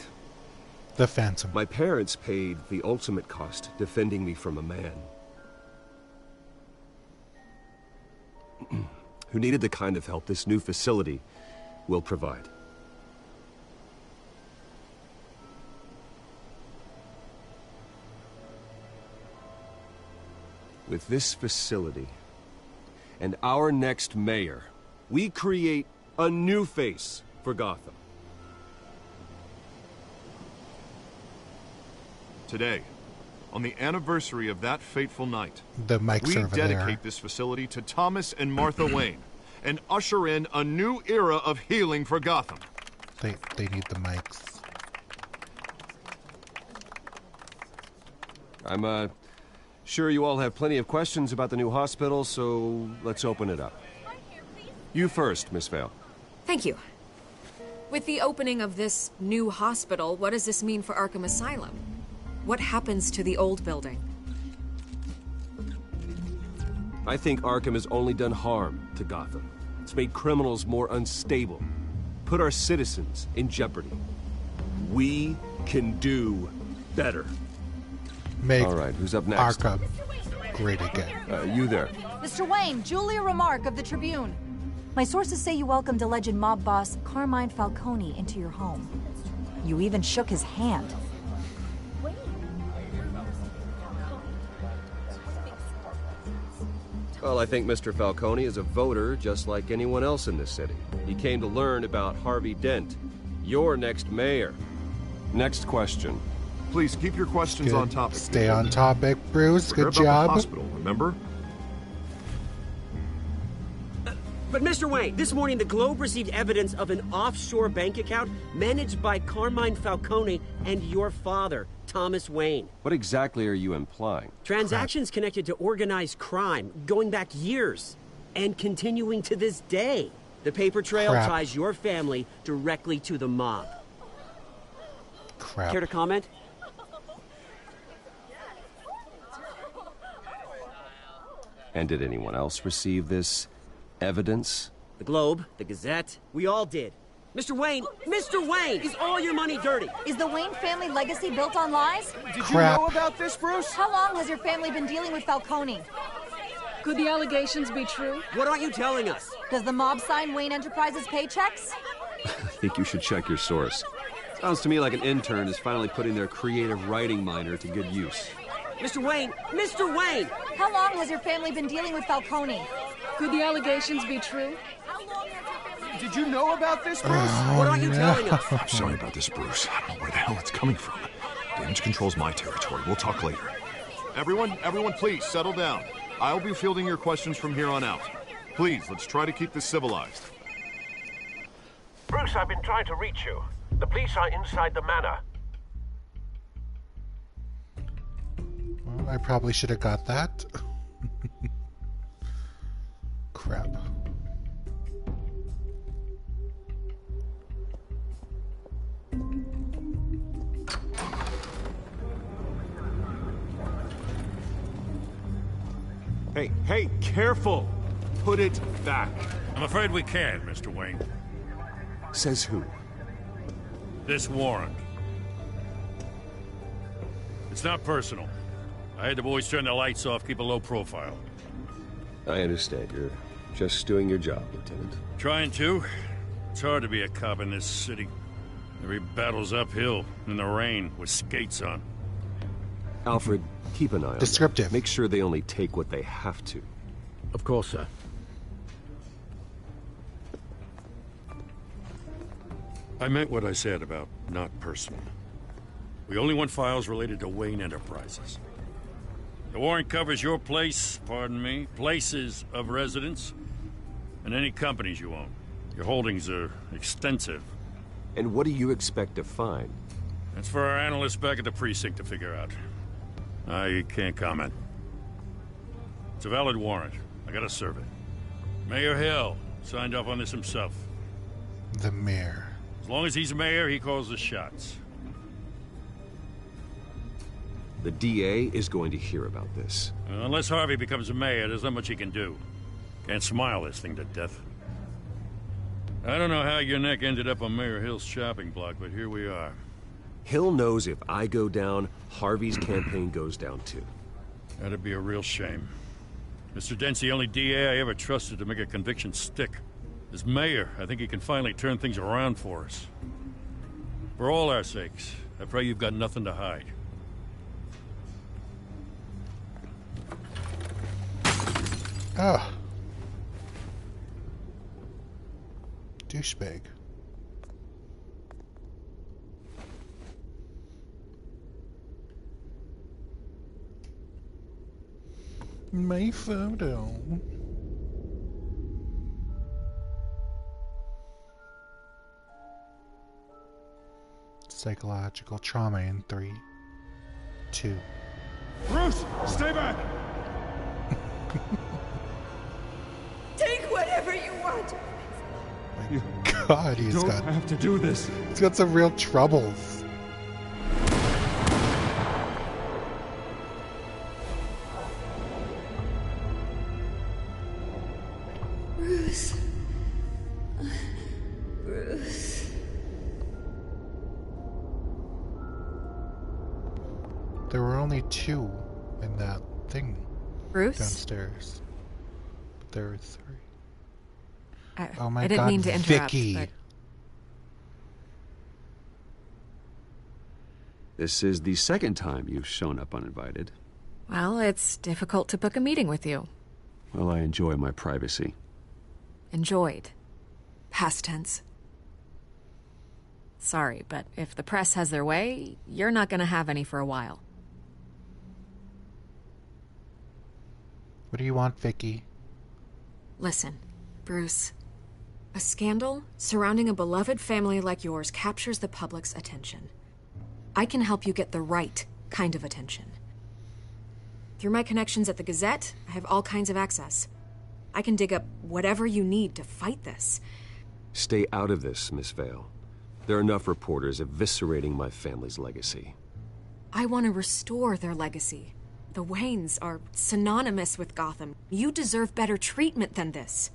the Phantom. My parents paid the ultimate cost defending me from a man who needed the kind of help this new facility will provide. With this facility and our next mayor, we create a new face for Gotham. Today, on the anniversary of that fateful night, the mics we are over dedicate there. this facility to Thomas and Martha Wayne and usher in a new era of healing for Gotham. They need the mics. I'm sure you all have plenty of questions about the new hospital, so let's open it up. You first, Miss Vale. Thank you. With the opening of this new hospital, what does this mean for Arkham Asylum? What happens to the old building? I think Arkham has only done harm to Gotham. It's made criminals more unstable, put our citizens in jeopardy. We can do better. Make all right, who's up next? Arkham great again. You there. Mr. Wayne, Julia Remark of the Tribune. My sources say you welcomed alleged mob boss Carmine Falcone into your home. You even shook his hand. Well, I think Mr. Falcone is a voter just like anyone else in this city. He came to learn about Harvey Dent, your next mayor. Next question. Please keep your questions on topic. Stay on topic, Bruce. Good job. The hospital, remember? But Mr. Wayne, this morning the Globe received evidence of an offshore bank account managed by Carmine Falcone and your father, Thomas Wayne. What exactly are you implying? Transactions connected to organized crime going back years and continuing to this day. The paper trail ties your family directly to the mob. Care to comment? And did anyone else receive this evidence? The Globe, the Gazette, we all did. Mr. Wayne, is all your money dirty? Is the Wayne family legacy built on lies? Did you know about this, Bruce? How long has your family been dealing with Falcone? Could the allegations be true? What aren't you telling us? Does the mob sign Wayne Enterprises paychecks? I think you should check your source. Sounds to me like an intern is finally putting their creative writing minor to good use. Mr. Wayne! How long has your family been dealing with Falcone? Could the allegations be true? Did you know about this, Bruce? What aren't you telling us? I'm sorry about this, Bruce. I don't know where the hell it's coming from. Damage control's my territory. We'll talk later. Everyone, please settle down. I'll be fielding your questions from here on out. Please, let's try to keep this civilized. Bruce, I've been trying to reach you. The police are inside the manor. Well, I probably should have got that. Crap. Hey, careful! Put it back. I'm afraid we can't, Mr. Wayne. Says who? This warrant. It's not personal. I had the boys turn the lights off, keep a low profile. I understand. You're just doing your job, Lieutenant. Trying to. It's hard to be a cop in this city. Every battle's uphill, in the rain, with skates on. Alfred, keep an eye on Descriptive. them. Make sure they only take what they have to. Of course, sir. I meant what I said about not personal. We only want files related to Wayne Enterprises. The warrant covers your place, pardon me, places of residence, and any companies you own. Your holdings are extensive. And what do you expect to find? That's for our analysts back at the precinct to figure out. I can't comment. It's a valid warrant. I gotta serve it. Mayor Hill signed off on this himself. The mayor. As long as he's mayor, he calls the shots. The DA is going to hear about this. Unless Harvey becomes a mayor, there's not much he can do. Can't smile this thing to death. I don't know how your neck ended up on Mayor Hill's shopping block, but here we are. Hill knows if I go down, Harvey's campaign goes down too. That'd be a real shame. Mr. Dent's the only DA I ever trusted to make a conviction stick. As mayor, I think he can finally turn things around for us. For all our sakes, I pray you've got nothing to hide. Oh. Douchebag. My photo. Psychological trauma in 3, 2. Bruce, stay back! Take whatever you want. God, You don't have to do this. He's got some real troubles. Bruce. Bruce. There were only 2 in that thing. Bruce? Downstairs. But there were 3. Oh my I didn't God, mean to interrupt, Vicky. but... This is the second time you've shown up uninvited. Well, it's difficult to book a meeting with you. Well, I enjoy my privacy. Enjoyed. Past tense. Sorry, but if the press has their way, you're not gonna have any for a while. What do you want, Vicky? Listen, Bruce. A scandal surrounding a beloved family like yours captures the public's attention. I can help you get the right kind of attention. Through my connections at the Gazette, I have all kinds of access. I can dig up whatever you need to fight this. Stay out of this, Miss Vale. There are enough reporters eviscerating my family's legacy. I want to restore their legacy. The Waynes are synonymous with Gotham. You deserve better treatment than this.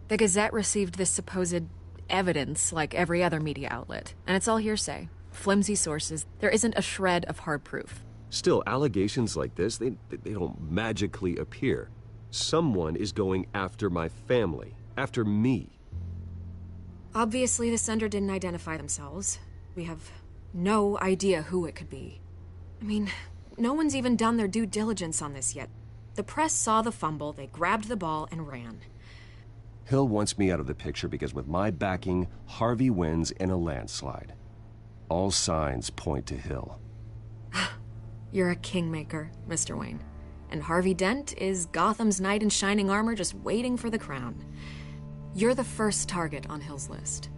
The Gazette received this supposed evidence like every other media outlet, and it's all hearsay. Flimsy sources. There isn't a shred of hard proof. Still, allegations like this, they don't magically appear. Someone is going after my family, after me. Obviously, the sender didn't identify themselves. We have no idea who it could be. I mean, no one's even done their due diligence on this yet. The press saw the fumble, they grabbed the ball and ran. Hill wants me out of the picture because with my backing, Harvey wins in a landslide. All signs point to Hill. You're a kingmaker, Mr. Wayne. And Harvey Dent is Gotham's knight in shining armor just waiting for the crown. You're the first target on Hill's list.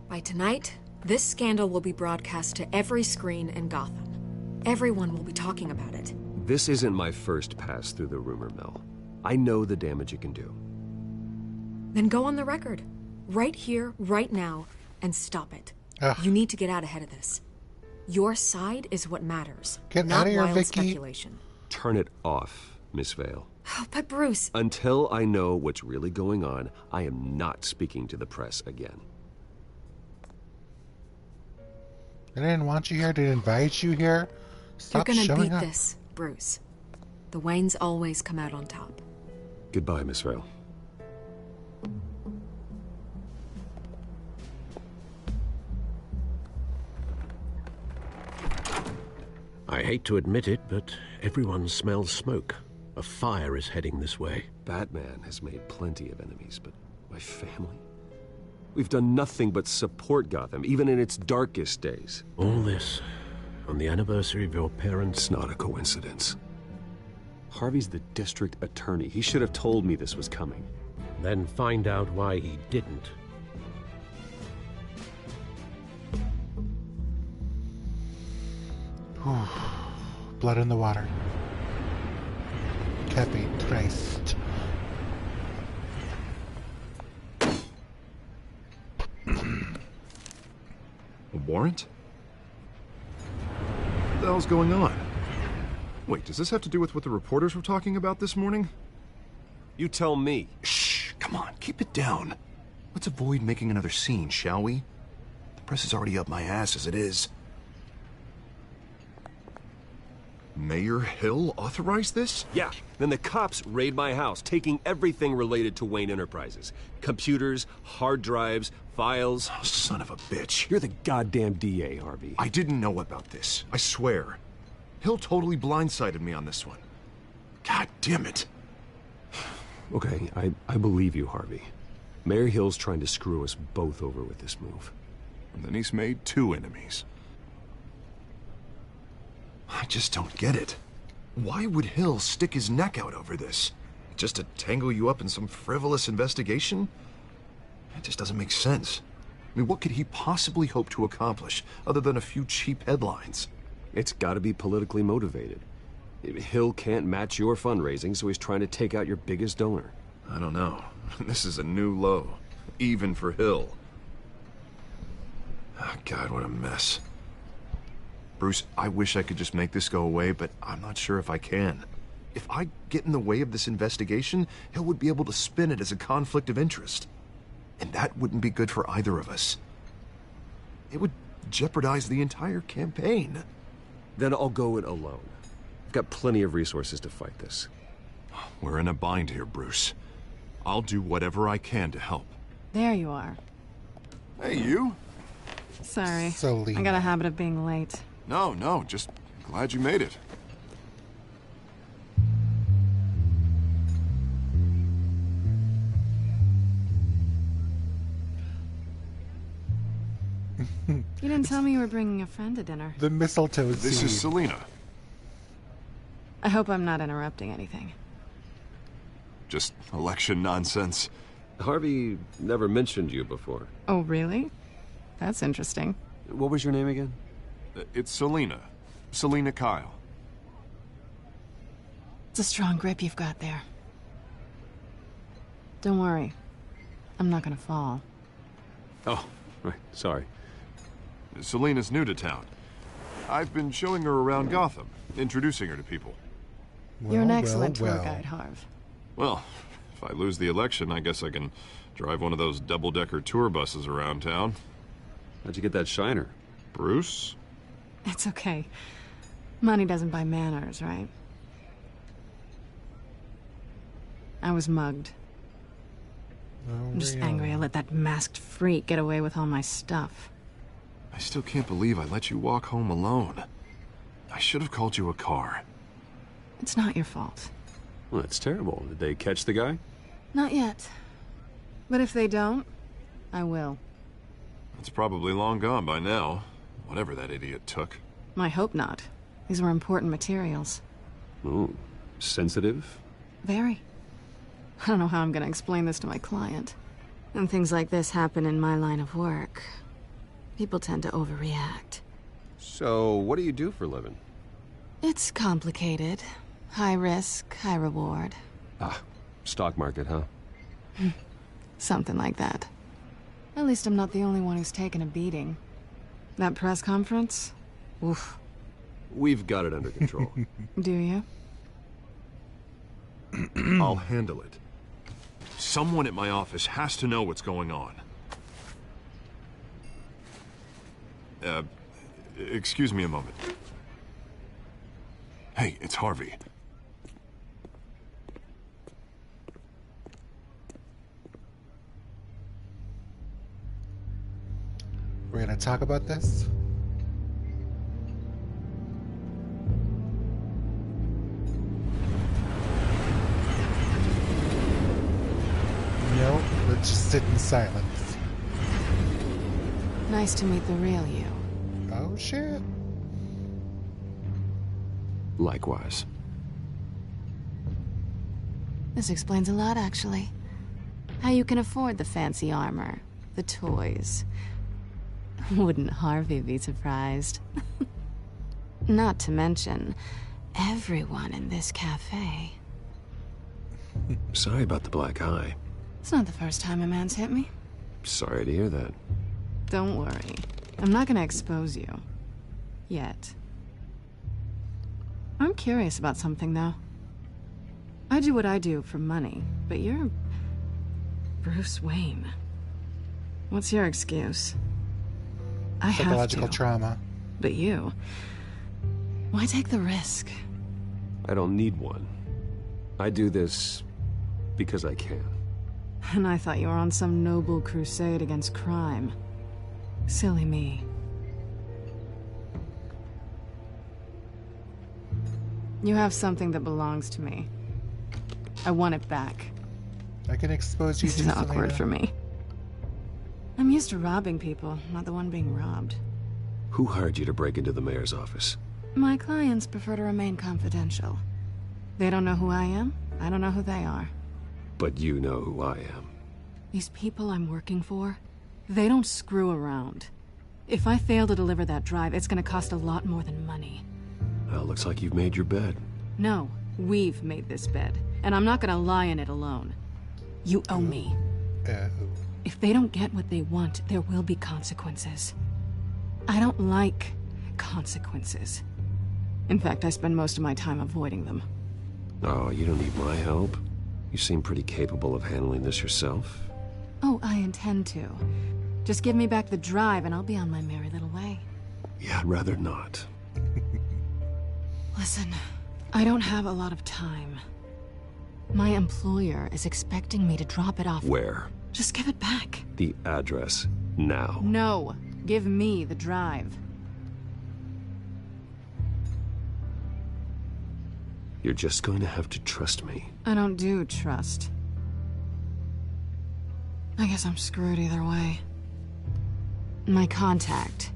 By tonight, this scandal will be broadcast to every screen in Gotham. Everyone will be talking about it. This isn't my first pass through the rumor mill. I know the damage it can do. Then go on the record. Right here, right now, and stop it. Ugh. You need to get out ahead of this. Your side is what matters. Get not out of here, wild Vicky. speculation. Turn it off, Miss Vale. Oh, but Bruce... Until I know what's really going on, I am not speaking to the press again. I didn't want you here to invite you here. Stop You're gonna showing beat up. this, Bruce. The Waynes always come out on top. Goodbye, Miss Vale. I hate to admit it, but everyone smells smoke. A fire is heading this way. Batman has made plenty of enemies, but my family? We've done nothing but support Gotham, even in its darkest days. All this on the anniversary of your parents'... It's not a coincidence. Harvey's the district attorney. He should have told me this was coming. Then find out why he didn't. Blood in the water. Cafe traced. A warrant? What the hell's going on? Wait, does this have to do with what the reporters were talking about this morning? You tell me. Shh, come on, keep it down. Let's avoid making another scene, shall we? The press is already up my ass as it is. Mayor Hill authorized this? Yeah, then the cops raid my house, taking everything related to Wayne Enterprises. Computers, hard drives, files. Oh, son of a bitch. You're the goddamn DA, Harvey. I didn't know about this, I swear. Hill totally blindsided me on this one. God damn it. Okay, I believe you, Harvey. Mayor Hill's trying to screw us both over with this move. And then he's made 2 enemies. I just don't get it. Why would Hill stick his neck out over this? Just to tangle you up in some frivolous investigation? It just doesn't make sense. I mean, what could he possibly hope to accomplish other than a few cheap headlines? It's gotta be politically motivated. Hill can't match your fundraising, so he's trying to take out your biggest donor. I don't know. This is a new low. Even for Hill. Oh, God, what a mess. Bruce, I wish I could just make this go away, but I'm not sure if I can. If I get in the way of this investigation, Hill would be able to spin it as a conflict of interest. And that wouldn't be good for either of us. It would jeopardize the entire campaign. Then I'll go it alone. I've got plenty of resources to fight this. We're in a bind here, Bruce. I'll do whatever I can to help. There you are. Hey, you? Sorry. Selena. I got a habit of being late. No, just glad you made it. You didn't tell me you were bringing a friend to dinner. The mistletoe This seed. is Selena. I hope I'm not interrupting anything. Just election nonsense. Harvey never mentioned you before. Oh, really? That's interesting. What was your name again? It's Selena. Selena Kyle. It's a strong grip you've got there. Don't worry. I'm not gonna fall. Oh, right. Sorry. Selena's new to town. I've been showing her around Gotham, introducing her to people. You're an excellent tour guide, Harv. Well, if I lose the election, I guess I can drive one of those double-decker tour buses around town. How'd you get that shiner? Bruce? It's okay. Money doesn't buy manners, right? I was mugged. I'm just angry I let that masked freak get away with all my stuff. I still can't believe I let you walk home alone. I should have called you a car. It's not your fault. Well, that's terrible. Did they catch the guy? Not yet. But if they don't, I will. It's probably long gone by now. Whatever that idiot took. I hope not. These were important materials. Ooh, sensitive? Very. I don't know how I'm gonna explain this to my client. And things like this happen in my line of work. People tend to overreact. So, what do you do for a living? It's complicated. High risk, high reward. Ah, stock market, huh? Something like that. At least I'm not the only one who's taken a beating. That press conference? Oof. We've got it under control. Do you? I'll handle it. Someone at my office has to know what's going on. Excuse me a moment. Hey, it's Harvey. We're gonna talk about this? No, let's just sit in silence. Nice to meet the real you. Oh, shit. Likewise. This explains a lot, actually. How you can afford the fancy armor, the toys. Wouldn't Harvey be surprised? Not to mention, everyone in this cafe. Sorry about the black eye. It's not the first time a man's hit me. Sorry to hear that. Don't worry. I'm not gonna expose you. Yet. I'm curious about something, though. I do what I do for money, but you're... Bruce Wayne. What's your excuse? I have to. Psychological trauma. But you... Why take the risk? I don't need one. I do this because I can. And I thought you were on some noble crusade against crime. Silly me. You have something that belongs to me. I want it back. I can expose you to This is awkward Selena. for me. I'm used to robbing people, not the one being robbed. Who hired you to break into the mayor's office? My clients prefer to remain confidential. They don't know who I am. I don't know who they are. But you know who I am. These people I'm working for, they don't screw around. If I fail to deliver that drive, it's gonna cost a lot more than money. Well, looks like you've made your bed. No, we've made this bed, and I'm not gonna lie in it alone. You owe me. If they don't get what they want, there will be consequences. I don't like consequences. In fact, I spend most of my time avoiding them. Oh, you don't need my help. You seem pretty capable of handling this yourself. Oh, I intend to. Just give me back the drive and I'll be on my merry little way. Yeah, I'd rather not. Listen, I don't have a lot of time. My employer is expecting me to drop it off. Where? Just give it back. The address, now. No, give me the drive. You're just going to have to trust me. I don't do trust. I guess I'm screwed either way. My contact,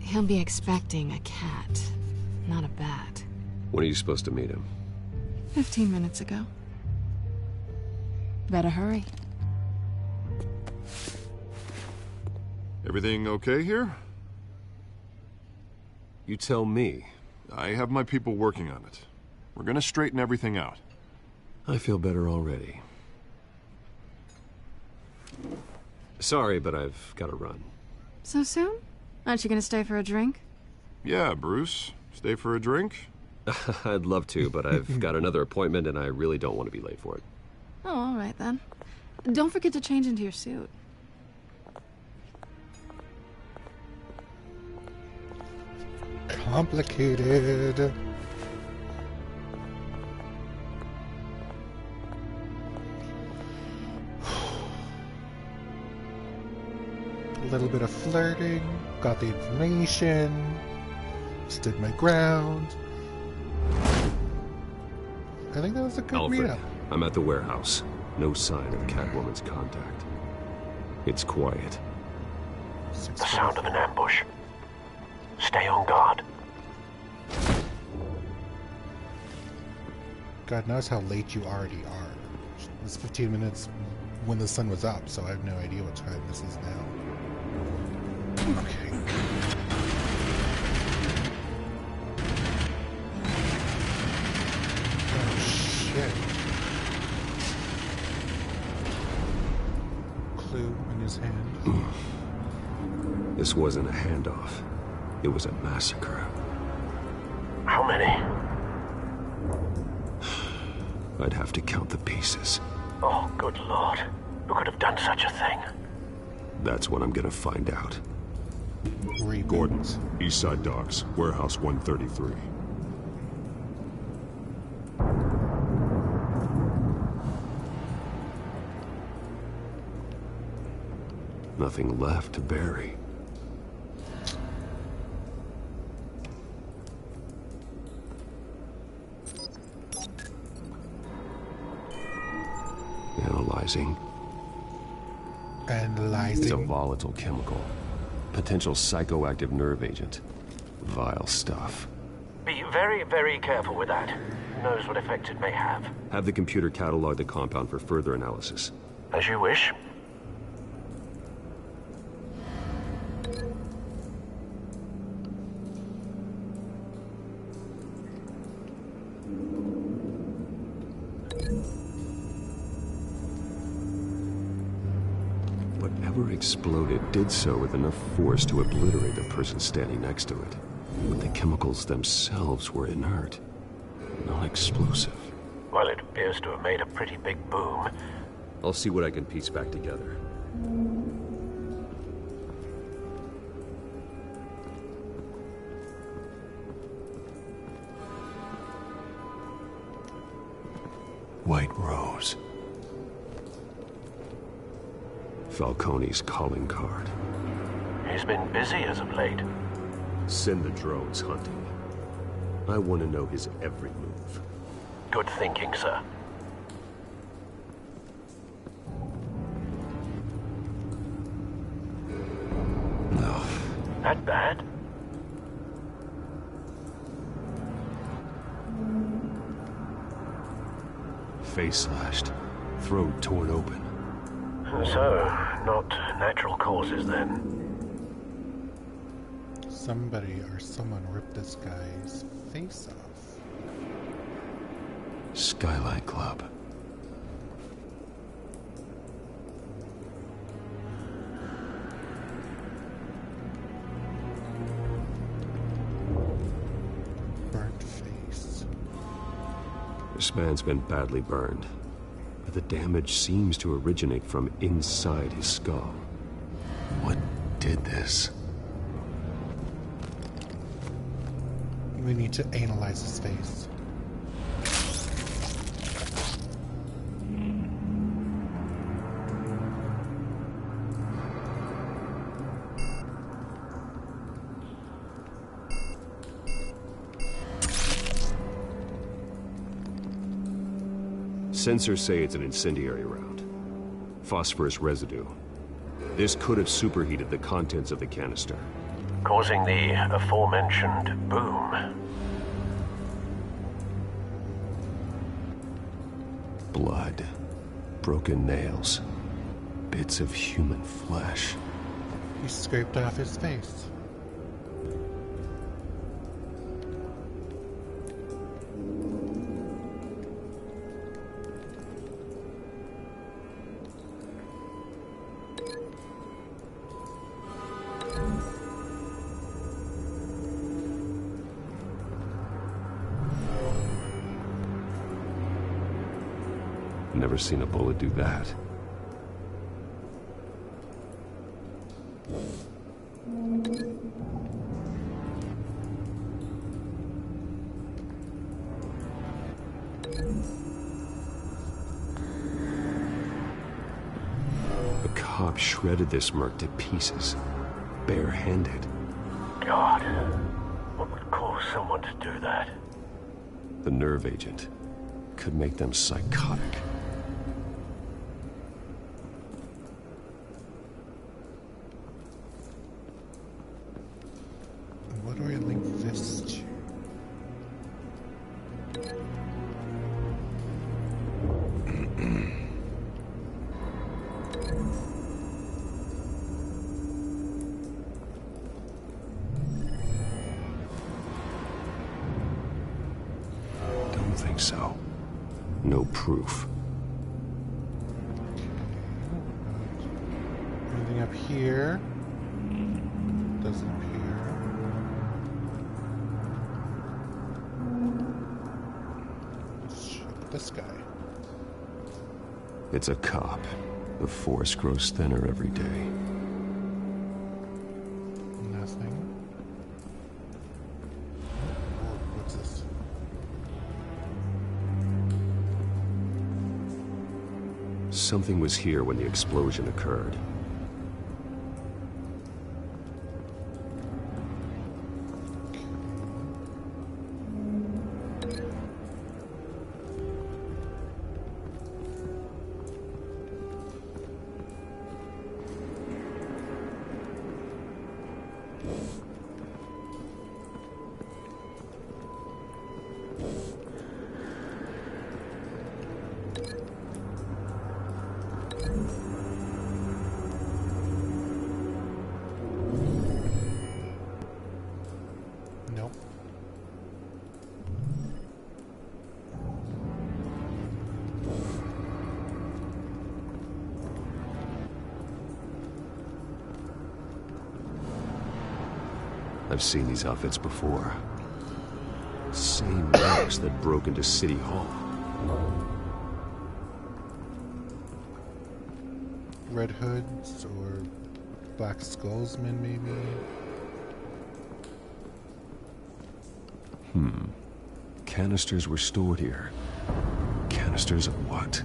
he'll be expecting a cat, not a bat. When are you supposed to meet him? 15 minutes ago. Better hurry. Everything okay here? You tell me. I have my people working on it. We're gonna straighten everything out. I feel better already. Sorry, but I've got to run. So soon? Aren't you gonna stay for a drink? Yeah, Bruce. Stay for a drink? I'd love to, but I've got another appointment and I really don't want to be late for it. Oh, all right then. Don't forget to change into your suit. Complicated. A little bit of flirting, got the information, stood my ground. I think that was a good Alfred, meetup. I'm at the warehouse. No sign of Catwoman's contact. It's quiet. The sound of an ambush. Stay on guard. God knows how late you already are. It was 15 minutes when the sun was up, so I have no idea what time this is now. Okay. Oh, shit. Clue in his hand. This wasn't a handoff. It was a massacre. How many? I'd have to count the pieces. Oh, good lord. Who could have done such a thing? That's what I'm gonna find out. Gordon, Eastside Docks, Warehouse 133. Nothing left to bury. Analyzing. It's a volatile chemical. Potential psychoactive nerve agent. Vile stuff. Be very, very careful with that. Who knows what effect it may have. Have the computer catalog the compound for further analysis. As you wish. Whatever exploded did so with enough force to obliterate the person standing next to it. But the chemicals themselves were inert, not explosive. Well, it appears to have made a pretty big boom. I'll see what I can piece back together. White Rose. Falcone's calling card. He's been busy as of late. Send the drones hunting. I want to know his every move. Good thinking, sir. No. That bad? Face slashed. Throat torn open. So, not natural causes then. Somebody or someone ripped this guy's face off. Skylight Club. Burnt face. This man's been badly burned. But the damage seems to originate from inside his skull. What did this? We need to analyze his face. Sensors say it's an incendiary round. Phosphorus residue. This could have superheated the contents of the canister, causing the aforementioned boom. Blood. Broken nails. Bits of human flesh. He scraped off his face. Never seen a bullet do that. A cop shredded this merc to pieces, barehanded. God, what would cause someone to do that? The nerve agent could make them psychotic. What do I link this to? Don't think so. No proof. Anything up here? Doesn't appear. Let's check this guy. It's a cop. The force grows thinner every day. Nothing. Oh, what's this? Something was here when the explosion occurred. Nope. I've seen these outfits before. Same marks that broke into City Hall. Red Hoods or Black Skullsmen, maybe? Canisters were stored here. Canisters of what?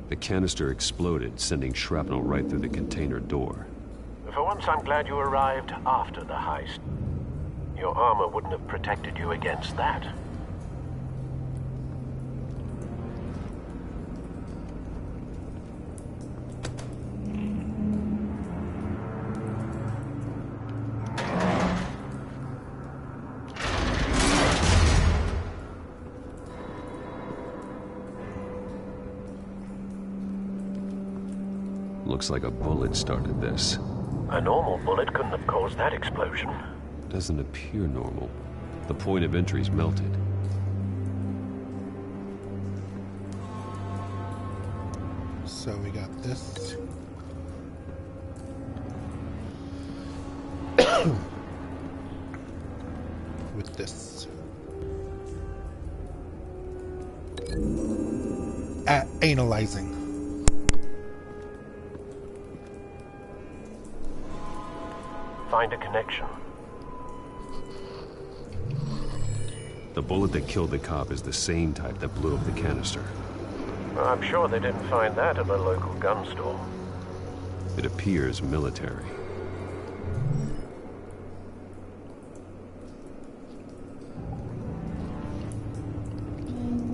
The canister exploded, sending shrapnel right through the container door. For once, I'm glad you arrived after the heist. Your armor wouldn't have protected you against that. Looks like a bullet started this. A normal bullet couldn't have caused that explosion. Doesn't appear normal. The point of entry's melted. So we got this. With this. Analyzing. Find a connection. The bullet that killed the cop is the same type that blew up the canister. I'm sure they didn't find that at the local gun store. It appears military.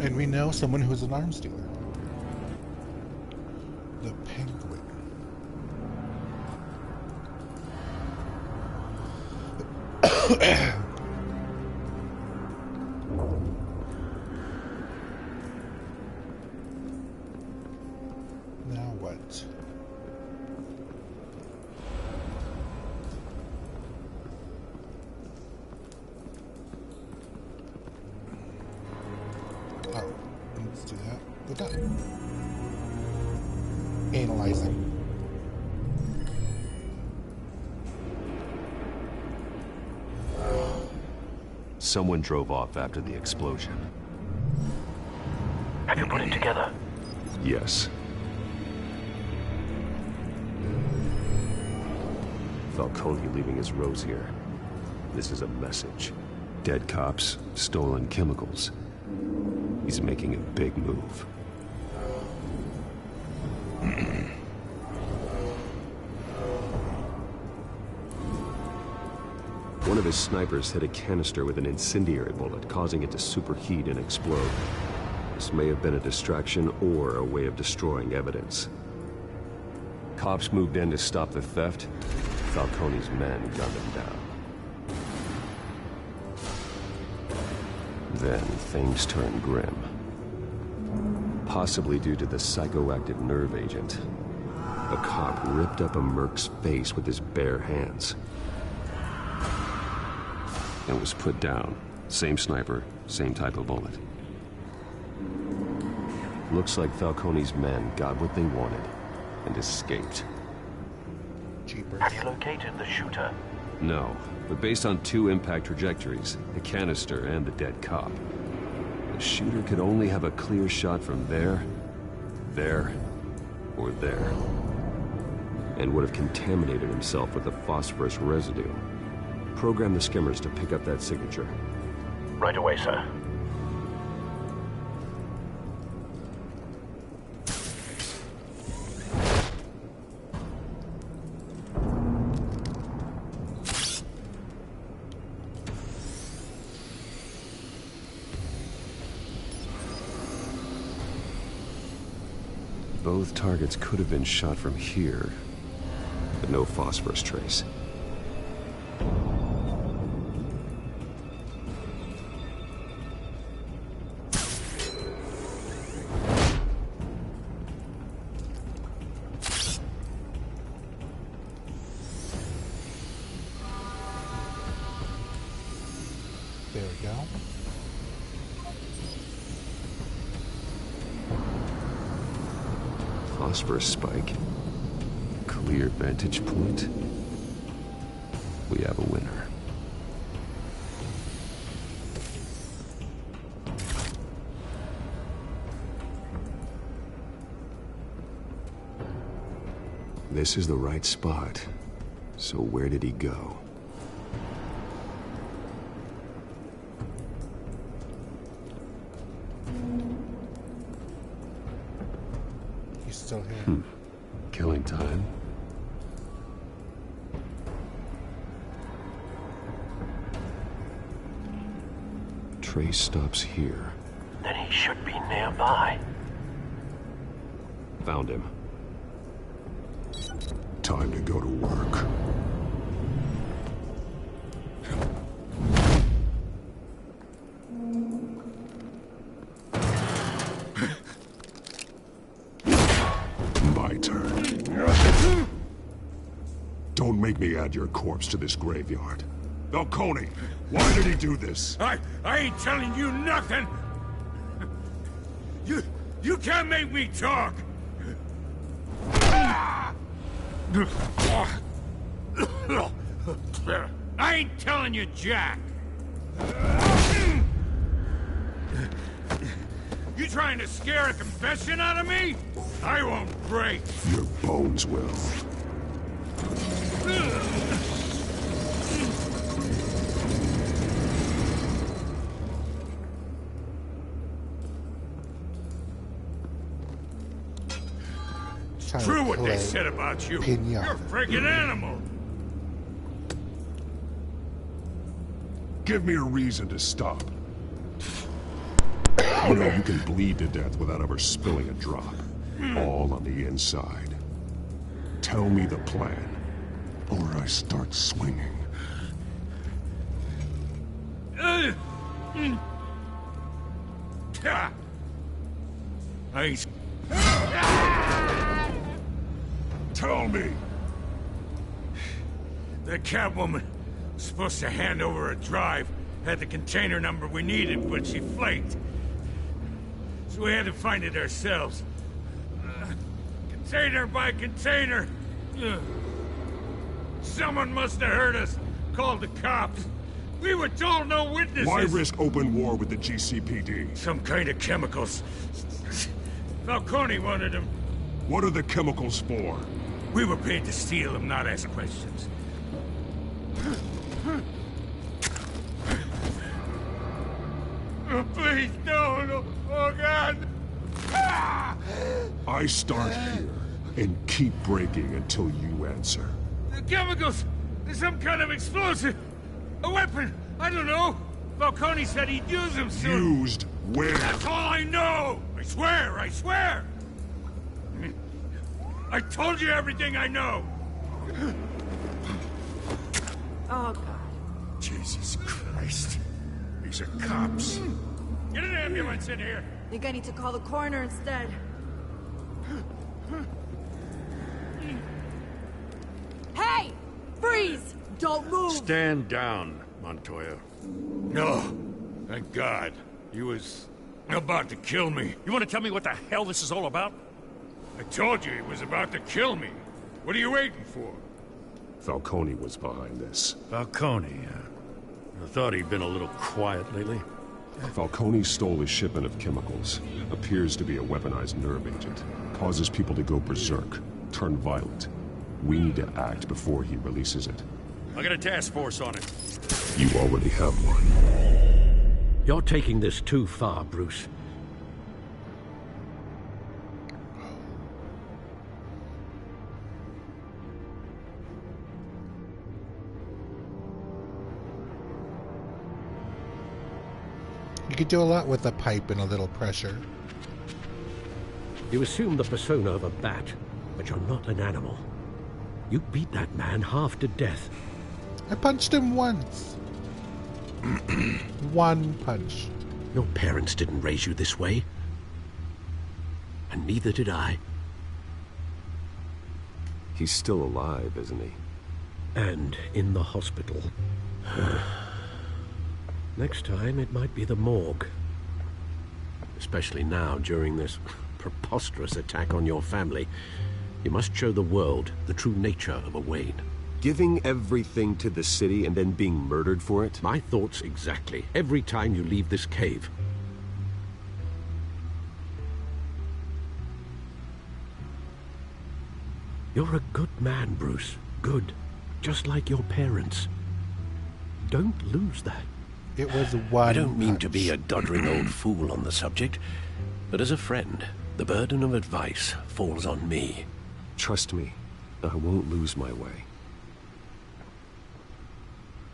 And we know someone who's an arms dealer. The Penguin. Now what? Oh, let's do that. We're done. Analyzing. Someone drove off after the explosion. Have you put it together? Yes. Falcone leaving his rose here. This is a message. Dead cops, stolen chemicals. He's making a big move. One of his snipers hit a canister with an incendiary bullet, causing it to superheat and explode. This may have been a distraction or a way of destroying evidence. Cops moved in to stop the theft. Falcone's men gunned him down. Then things turned grim. Possibly due to the psychoactive nerve agent. A cop ripped up a merc's face with his bare hands. And was put down. Same sniper, same type of bullet. Looks like Falcone's men got what they wanted and escaped. Have you located the shooter? No, but based on 2 impact trajectories, the canister and the dead cop, the shooter could only have a clear shot from there, or there, and would have contaminated himself with the phosphorus residue. Program the skimmers to pick up that signature. Right away, sir. Both targets could have been shot from here, but no phosphorus trace. There we go. Phosphorus spike. Clear vantage point. We have a winner. This is the right spot. So where did he go? He's still here. Killing time. Trace stops here. Then he should be nearby. Found him. Time to go to work. My turn. Don't make me add your corpse to this graveyard. Falcone, why did he do this? I ain't telling you nothing! You can't make me talk! I ain't telling you jack! You trying to scare a confession out of me? I won't break! Your bones will. True what they said about you. You're a friggin' animal. Give me a reason to stop. You know you can bleed to death without ever spilling a drop. All on the inside. Tell me the plan, or I start swinging. Tell me! The Catwoman was supposed to hand over a drive, had the container number we needed, but she flaked. So we had to find it ourselves. Container by container. Someone must have heard us, called the cops. We were told no witnesses. Why risk open war with the GCPD? Some kind of chemicals. Falcone wanted them. What are the chemicals for? We were paid to steal them, not ask questions. Oh, please, no. Oh, God. I start here and keep breaking until you answer. The chemicals! There's some kind of explosive! A weapon! I don't know! Falcone said he'd use them soon! Used where? That's all I know! I swear! I told you everything I know! Oh, God. Jesus Christ. These are cops. Get an ambulance in here! Think I need to call the coroner instead. Hey! Freeze! Don't move! Stand down, Montoya. No. Thank God. He was about to kill me. You want to tell me what the hell this is all about? I told you he was about to kill me. What are you waiting for? Falcone was behind this. Falcone, I thought he'd been a little quiet lately. Falcone stole a shipment of chemicals. Appears to be a weaponized nerve agent. Causes people to go berserk, turn violent. We need to act before he releases it. I got a task force on it. You already have one. You're taking this too far, Bruce. You could do a lot with a pipe and a little pressure. You assume the persona of a bat, but you're not an animal. You beat that man half to death. I punched him once. One punch. Your parents didn't raise you this way. And neither did I. He's still alive, isn't he? And in the hospital. Next time, it might be the morgue. Especially now, during this preposterous attack on your family. You must show the world the true nature of a Wayne. Giving everything to the city and then being murdered for it? My thoughts exactly. Every time you leave this cave. You're a good man, Bruce. Good. Just like your parents. Don't lose that. It was one I don't mean to punch. be a doddering old fool on the subject, but as a friend, the burden of advice falls on me. Trust me, I won't lose my way.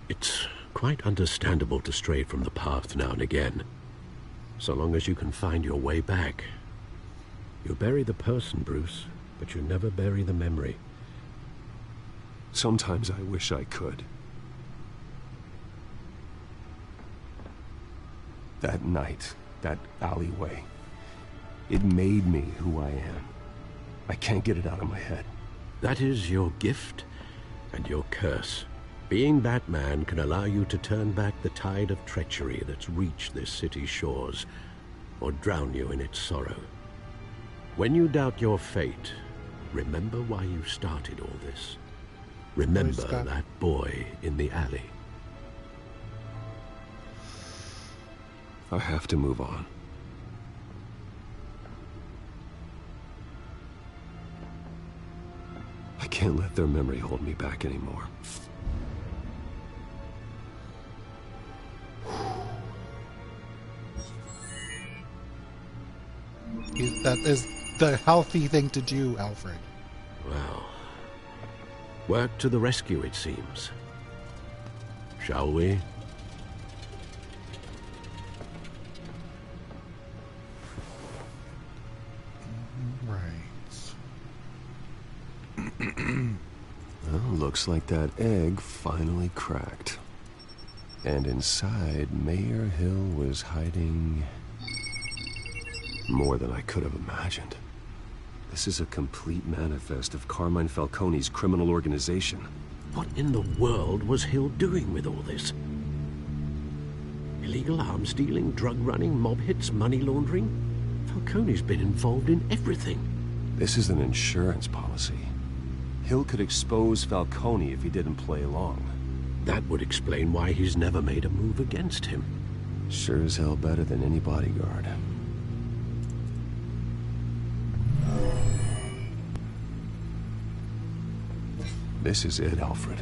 It's quite understandable to stray from the path now and again, so long as you can find your way back. You bury the person, Bruce, but you never bury the memory. Sometimes I wish I could. That night, that alleyway, it made me who I am. I can't get it out of my head. That is your gift and your curse. Being Batman can allow you to turn back the tide of treachery that's reached this city's shores, or drown you in its sorrow. When you doubt your fate, remember why you started all this. Remember that boy in the alley. I have to move on. I can't let their memory hold me back anymore. That is the healthy thing to do, Alfred. Well, work to the rescue, it seems. Shall we? Well, looks like that egg finally cracked. And inside, Mayor Hill was hiding more than I could have imagined. This is a complete manifest of Carmine Falcone's criminal organization. What in the world was Hill doing with all this? Illegal arms dealing, drug running, mob hits, money laundering? Falcone's been involved in everything. This is an insurance policy. Hill could expose Falcone if he didn't play along. That would explain why he's never made a move against him. Sure as hell better than any bodyguard. This is it, Alfred.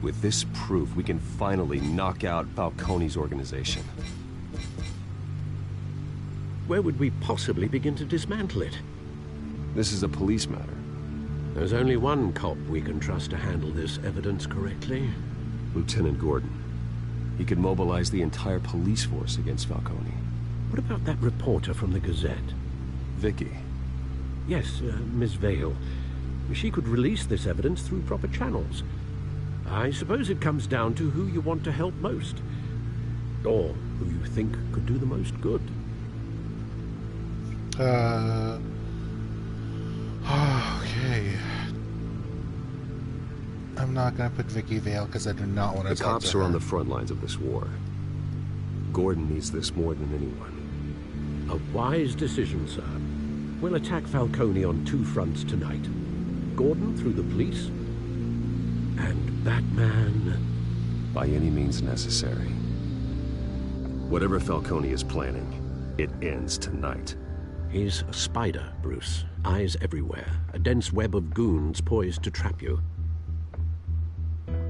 With this proof, we can finally knock out Falcone's organization. Where would we possibly begin to dismantle it? This is a police matter. There's only one cop we can trust to handle this evidence correctly. Lieutenant Gordon. He could mobilize the entire police force against Falcone. What about that reporter from the Gazette? Vicky. Yes, Miss Vale. She could release this evidence through proper channels. I suppose it comes down to who you want to help most. Or who you think could do the most good. Okay. I'm not gonna put Vicky Vale because I do not want to. The cops are on the front lines of this war. Gordon needs this more than anyone. A wise decision, sir. We'll attack Falcone on two fronts tonight. Gordon through the police, And Batman... By any means necessary. Whatever Falcone is planning, it ends tonight. He's a spider, Bruce. Eyes everywhere. A dense web of goons poised to trap you.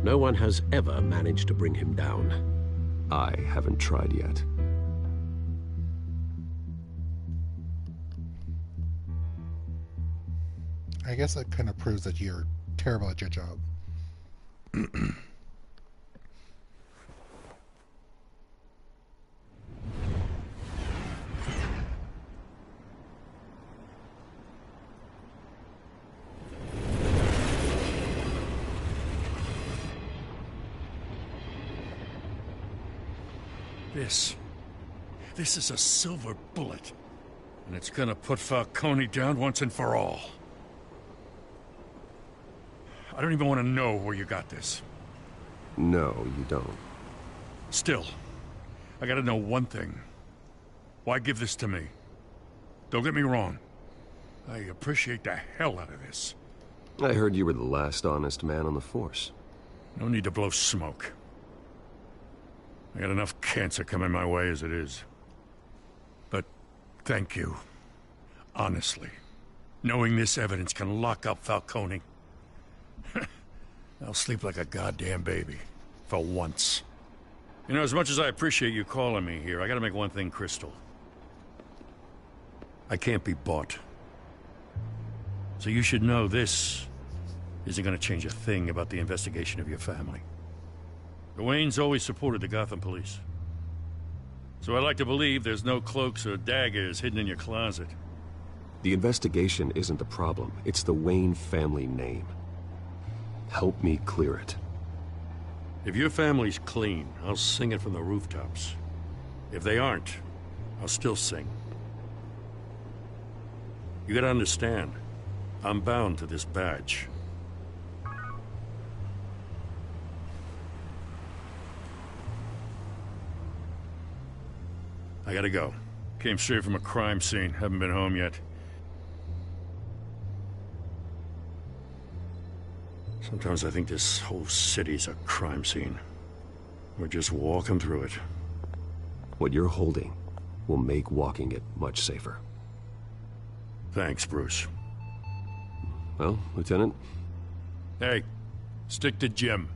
No one has ever managed to bring him down. I haven't tried yet. I guess that kind of proves that you're terrible at your job. This is a silver bullet. And it's gonna put Falcone down once and for all. I don't even want to know where you got this. No, you don't. Still, I gotta know one thing. Why give this to me? Don't get me wrong. I appreciate the hell out of this. I heard you were the last honest man on the force. No need to blow smoke. I got enough cancer coming my way as it is. But thank you. Honestly. Knowing this evidence can lock up Falcone. I'll sleep like a goddamn baby. For once. You know, as much as I appreciate you calling me here, I gotta make one thing crystal. I can't be bought. So you should know this isn't gonna change a thing about the investigation of your family. The Waynes always supported the Gotham police. So I like to believe there's no cloaks or daggers hidden in your closet. The investigation isn't the problem. It's the Wayne family name. Help me clear it. If your family's clean, I'll sing it from the rooftops. If they aren't, I'll still sing. You gotta understand, I'm bound to this badge. I gotta go. Came straight from a crime scene. Haven't been home yet. Sometimes I think this whole city's a crime scene. We're just walking through it. What you're holding will make walking it much safer. Thanks, Bruce. Well, Lieutenant? Hey, stick to Jim.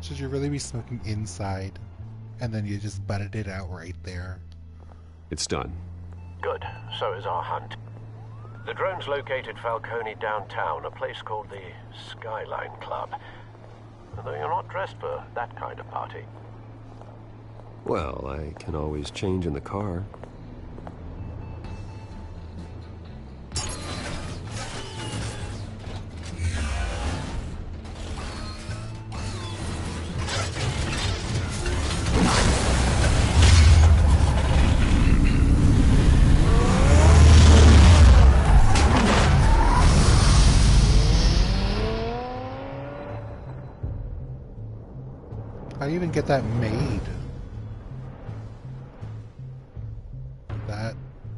Should you really be smoking inside, and then you just butted it out right there? It's done. Good. So is our hunt. The drones located Falcone downtown, a place called the Skyline Club. Though you're not dressed for that kind of party. Well, I can always change in the car. How do you even get that made?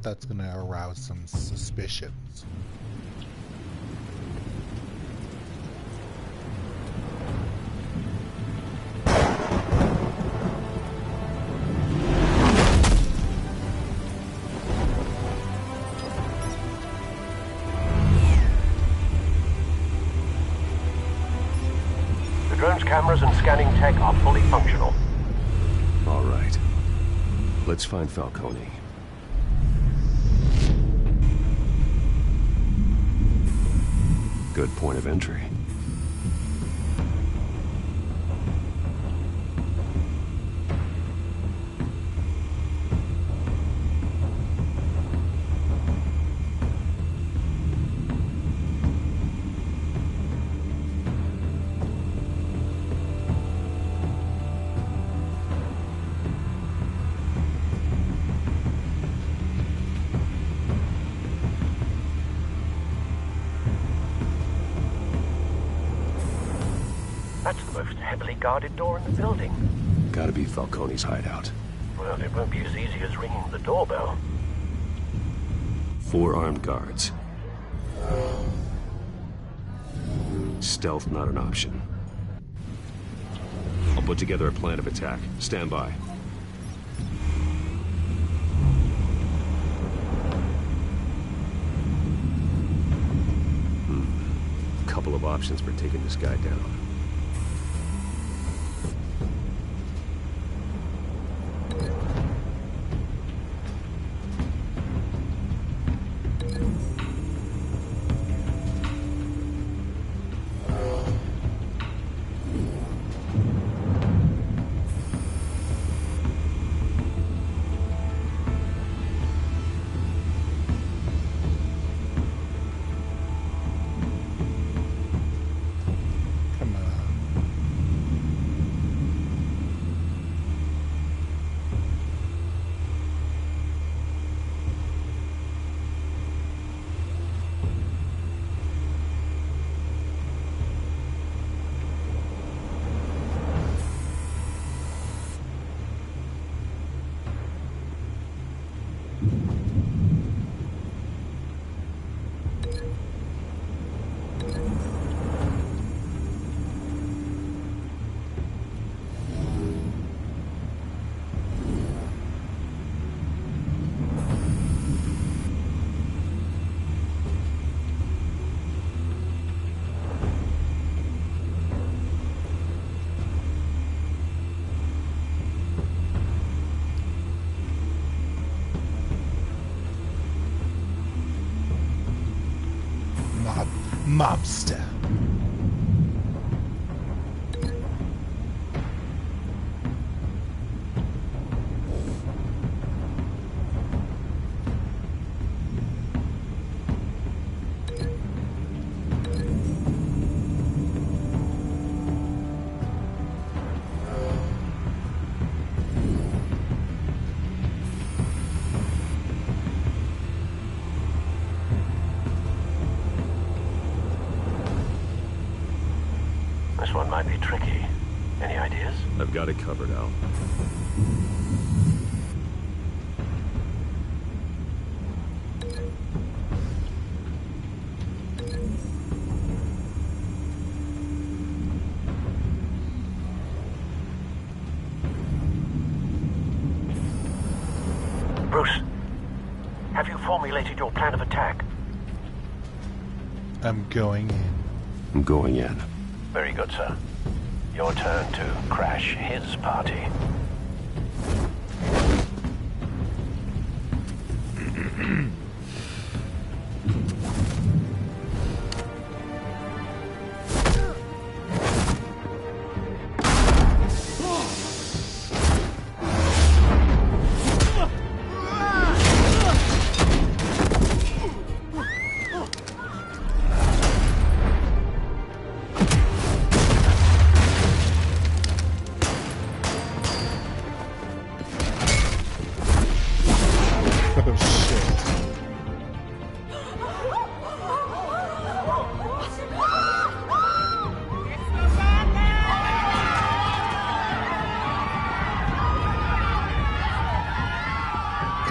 That's gonna arouse some suspicions. The drone's cameras and scanning tech are fully functional. All right. Let's find Falcone. Good point of entry. That's the most heavily guarded door in the building. Gotta be Falcone's hideout. Well, it won't be as easy as ringing the doorbell. 4 armed guards. Stealth not an option. I'll put together a plan of attack. Stand by. Couple of options for taking this guy down. Mobster. This one might be tricky. Any ideas? I've got it covered, Al. Bruce, have you formulated your plan of attack? I'm going in. I'm going in. Very good, sir. Your turn to crash his party.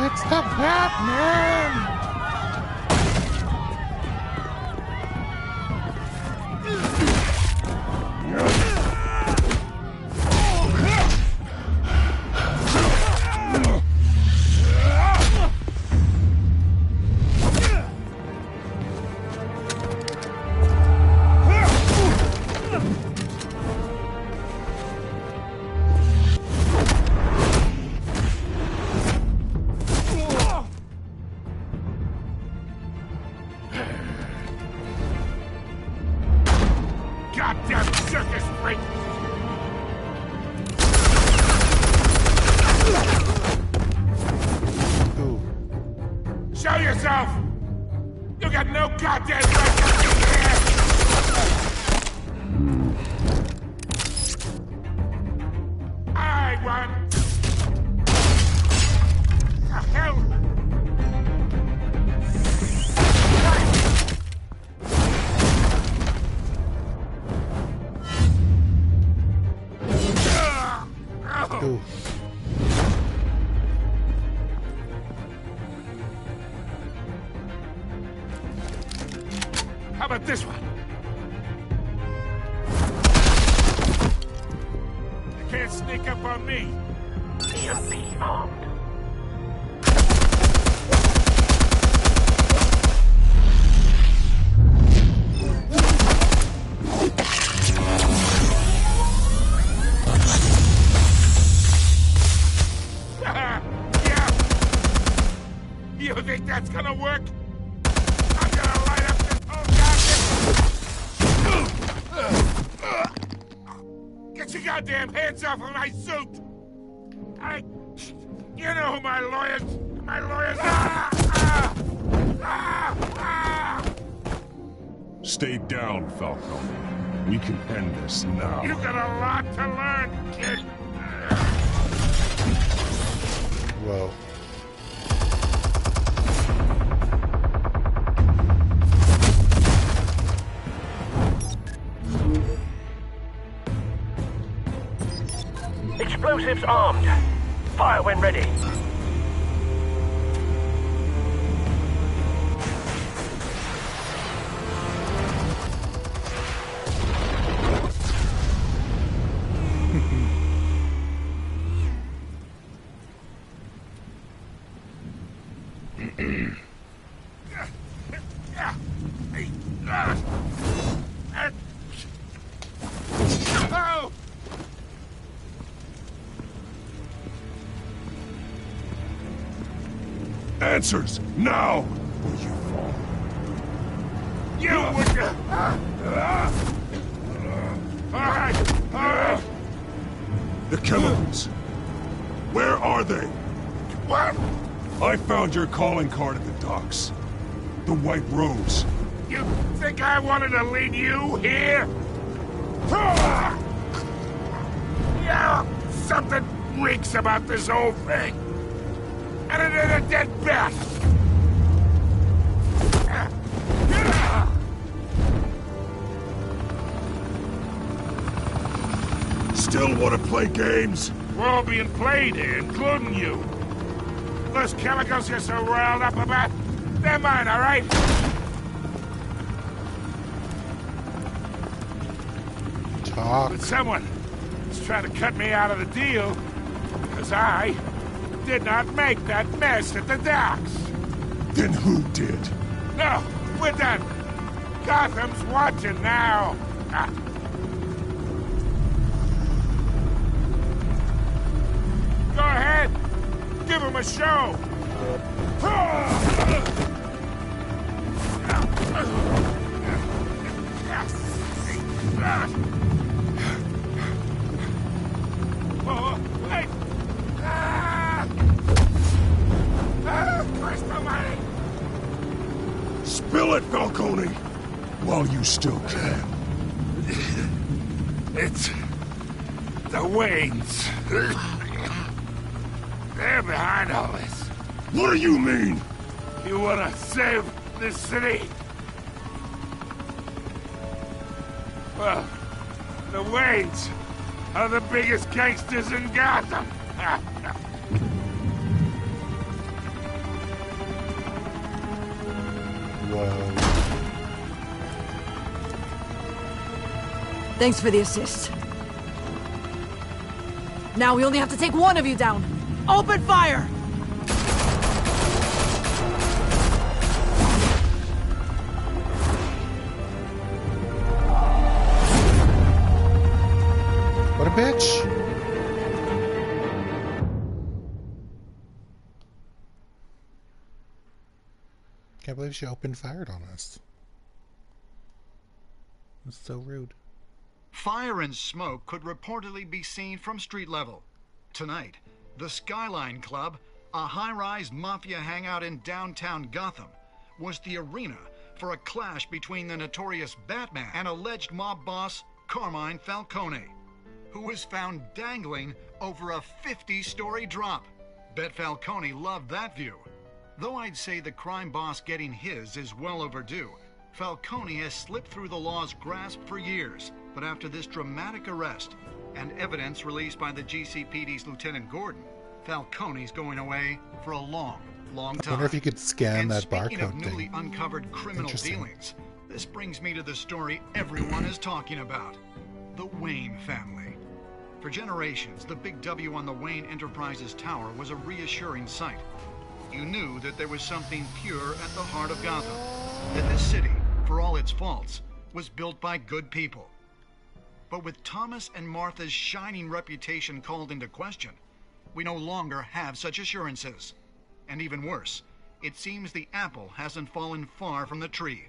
It's the Batman! Goddamn circus freak! Show yourself! You got no goddamn right to be here! I won! The hell? How about this one? sneak up on me? EMP armed. You think that's gonna work? I'm gonna light up this whole goddamn... Get your goddamn hands off of my suit! You know who my lawyers are! Stay down, Falcone. We can end this now. You got a lot to learn, kid. Whoa. Explosives armed. Fire when ready. Answers, now! Or you fall. You would... All right. The chemicals. Where are they? What? I found your calling card at the docks. The White Rose. You think I wanted to lead you here? Yeah, something reeks about this whole thing. And it ain't a dead bat! Still want to play games? We're all being played here, including you. Those chemicals you're so riled up about, they're mine, all right? Talk. But someone is trying to cut me out of the deal, because I did not make that mess at the docks. Then who did? No, we're done. Gotham's watching now. Go ahead. Give him a show. Oh, wait. Christ almighty! Spill it, Falcone! While you still can. It's... the Waynes. They're behind all this. What do you mean? You wanna save this city? Well, the Waynes are the biggest gangsters in Gotham. Whoa. Thanks for the assist. Now we only have to take one of you down. Open fire! What a bitch! Can't believe she opened fired on us. It's so rude. Fire and smoke could reportedly be seen from street level. Tonight, the Skyline Club, a high-rise mafia hangout in downtown Gotham, was the arena for a clash between the notorious Batman and alleged mob boss Carmine Falcone, who was found dangling over a 50-story drop. Bet Falcone loved that view. Though I'd say the crime boss getting his is well overdue, Falcone has slipped through the law's grasp for years. But after this dramatic arrest and evidence released by the GCPD's Lieutenant Gordon, Falcone's going away for a long time. I wonder if you could scan that Speaking of barcode newly thing. uncovered criminal dealings, this brings me to the story everyone is talking about: the Wayne family. For generations, the big W on the Wayne Enterprises tower was a reassuring sight. You knew that there was something pure at the heart of Gotham. That this city, for all its faults, was built by good people. But with Thomas and Martha's shining reputation called into question, we no longer have such assurances. And even worse, it seems the apple hasn't fallen far from the tree.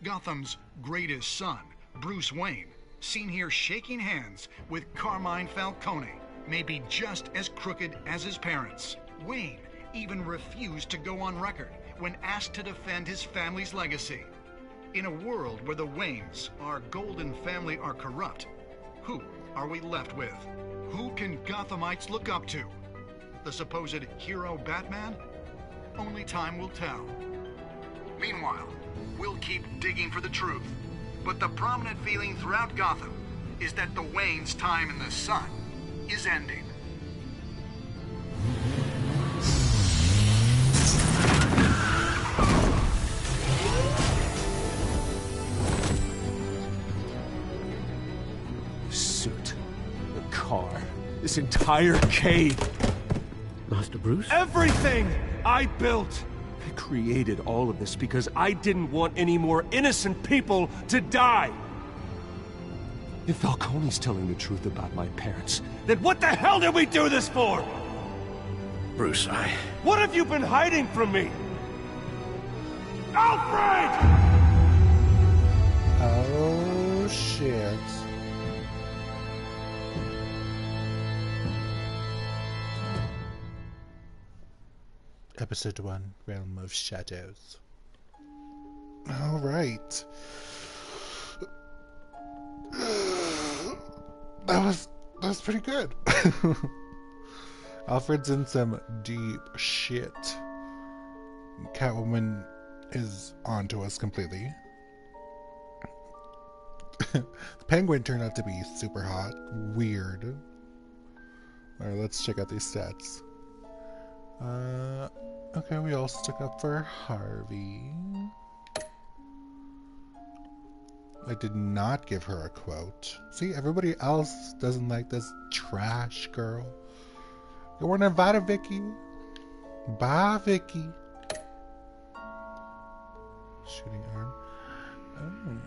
Gotham's greatest son, Bruce Wayne, seen here shaking hands with Carmine Falcone, may be just as crooked as his parents. Wayne even refused to go on record when asked to defend his family's legacy. In a world where the Waynes, our golden family, are corrupt, who are we left with? Who can Gothamites look up to? The supposed hero Batman? Only time will tell. Meanwhile, we'll keep digging for the truth. But the prominent feeling throughout Gotham is that the Waynes' time in the sun is ending. The suit, the car, this entire cave. Master Bruce? Everything I built! I created all of this because I didn't want any more innocent people to die! If Falcone's telling the truth about my parents, then what the hell did we do this for? Bruce, What have you been hiding from me? Alfred! Oh, shit. Episode 1, Realm of Shadows. Alright. That was pretty good. Alfred's in some deep shit. Catwoman is onto us completely. The Penguin turned out to be super hot. Weird. Alright, let's check out these stats. Okay, we all stuck up for Harvey. I did not give her a quote. See, everybody else doesn't like this trash girl. You want to invite her, Vicky? Bye, Vicky. Shooting arm. Oh.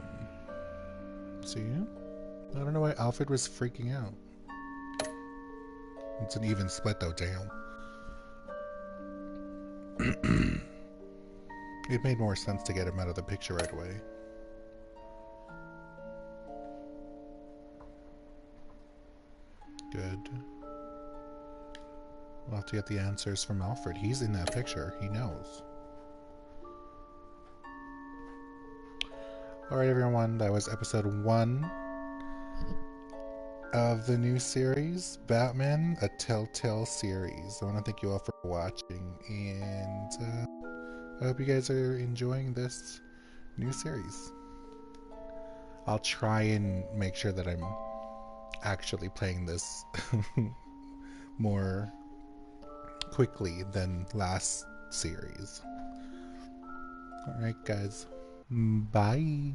See? I don't know why Alfred was freaking out. It's an even split though, damn. It made more sense to get him out of the picture right away. Good. We'll have to get the answers from Alfred. He's in that picture. He knows. Alright everyone, that was episode 1 of the new series, Batman, a Telltale series. I want to thank you all for watching, and I hope you guys are enjoying this new series. I'll try and make sure that I'm actually playing this more quickly than last series. Alright guys, bye.